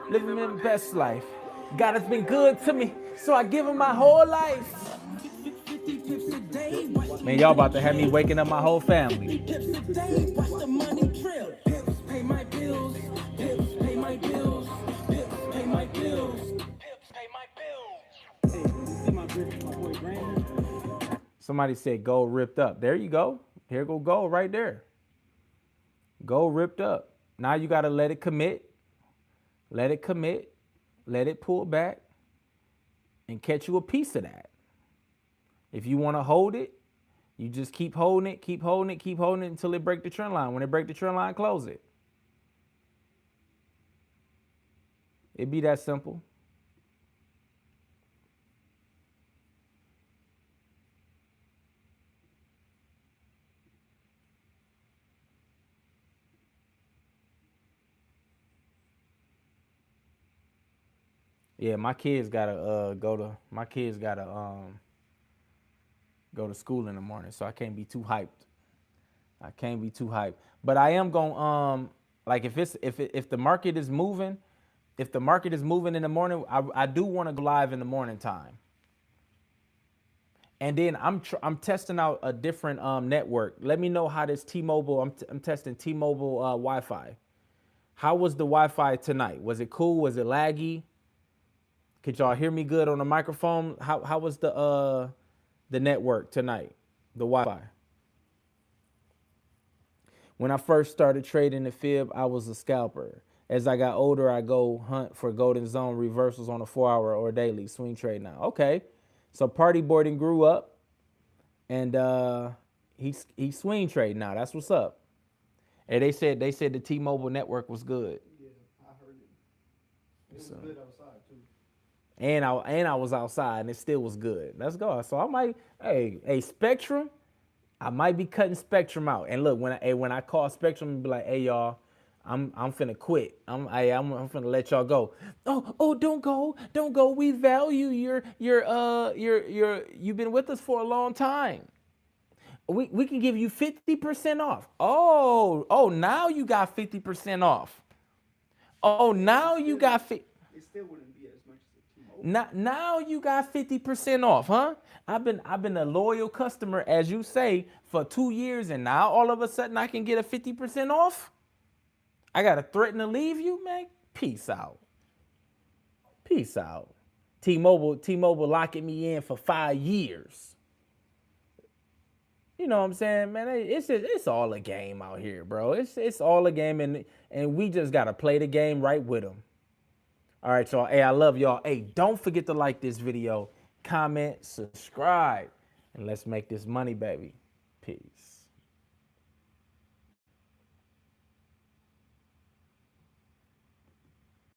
Living my best life. God has been good to me, so I give him my whole life. Man, y'all about to have me waking up my whole family. Pips a day, watch the money drill. Pips, pay my bills. Pips, pay my bills. Pips, pay my bills. Pips, pay my bills. Hey, see my boy Brandon? Somebody said gold ripped up. There you go. Here go gold right there. Gold ripped up. Now you got to let it commit. Let it commit. Let it pull back and catch you a piece of that. If you want to hold it, you just keep holding it, keep holding it, keep holding it until it break the trend line. When it break the trend line, close it. It'd be that simple. Yeah, my kids gotta go to school in the morning, so I can't be too hyped. I can't be too hyped. But I am gonna like if the market is moving, if the market is moving in the morning, I do want to go live in the morning time. And then I'm testing out a different network. Let me know how this T-Mobile. I'm testing T-Mobile Wi-Fi. How was the Wi-Fi tonight? Was it cool? Was it laggy? Could y'all hear me good on the microphone? How was the network tonight? The Wi-Fi. When I first started trading the fib, I was a scalper. As I got older, I go hunt for golden zone reversals on a 4-hour or daily swing trade now. Okay, so party boarding grew up, and he swing trade now. That's what's up. And they said the T-Mobile network was good. Yeah, I heard it. It was good outside too. and I was outside and it still was good. Let's go. So I might, hey, Spectrum, I might be cutting Spectrum out. And look, when I call Spectrum and be like, hey y'all, I'm finna quit. I'm finna let y'all go. Oh, don't go. We value you've been with us for a long time. We can give you 50% off. Oh, now you got 50% off. Oh, now you got It still wouldn't be as much as a T-Mobile. now you got 50% off, huh? I've been a loyal customer, as you say, for 2 years, and now all of a sudden I can get a 50% off. I gotta threaten to leave you, man. Peace out. Peace out. T-Mobile locking me in for 5 years. You know what I'm saying, man? It's all a game out here, bro. It's all a game, and we just gotta play the game right with them. All right, y'all. Hey, I love y'all. Hey, don't forget to like this video, comment, subscribe, and let's make this money, baby. Peace.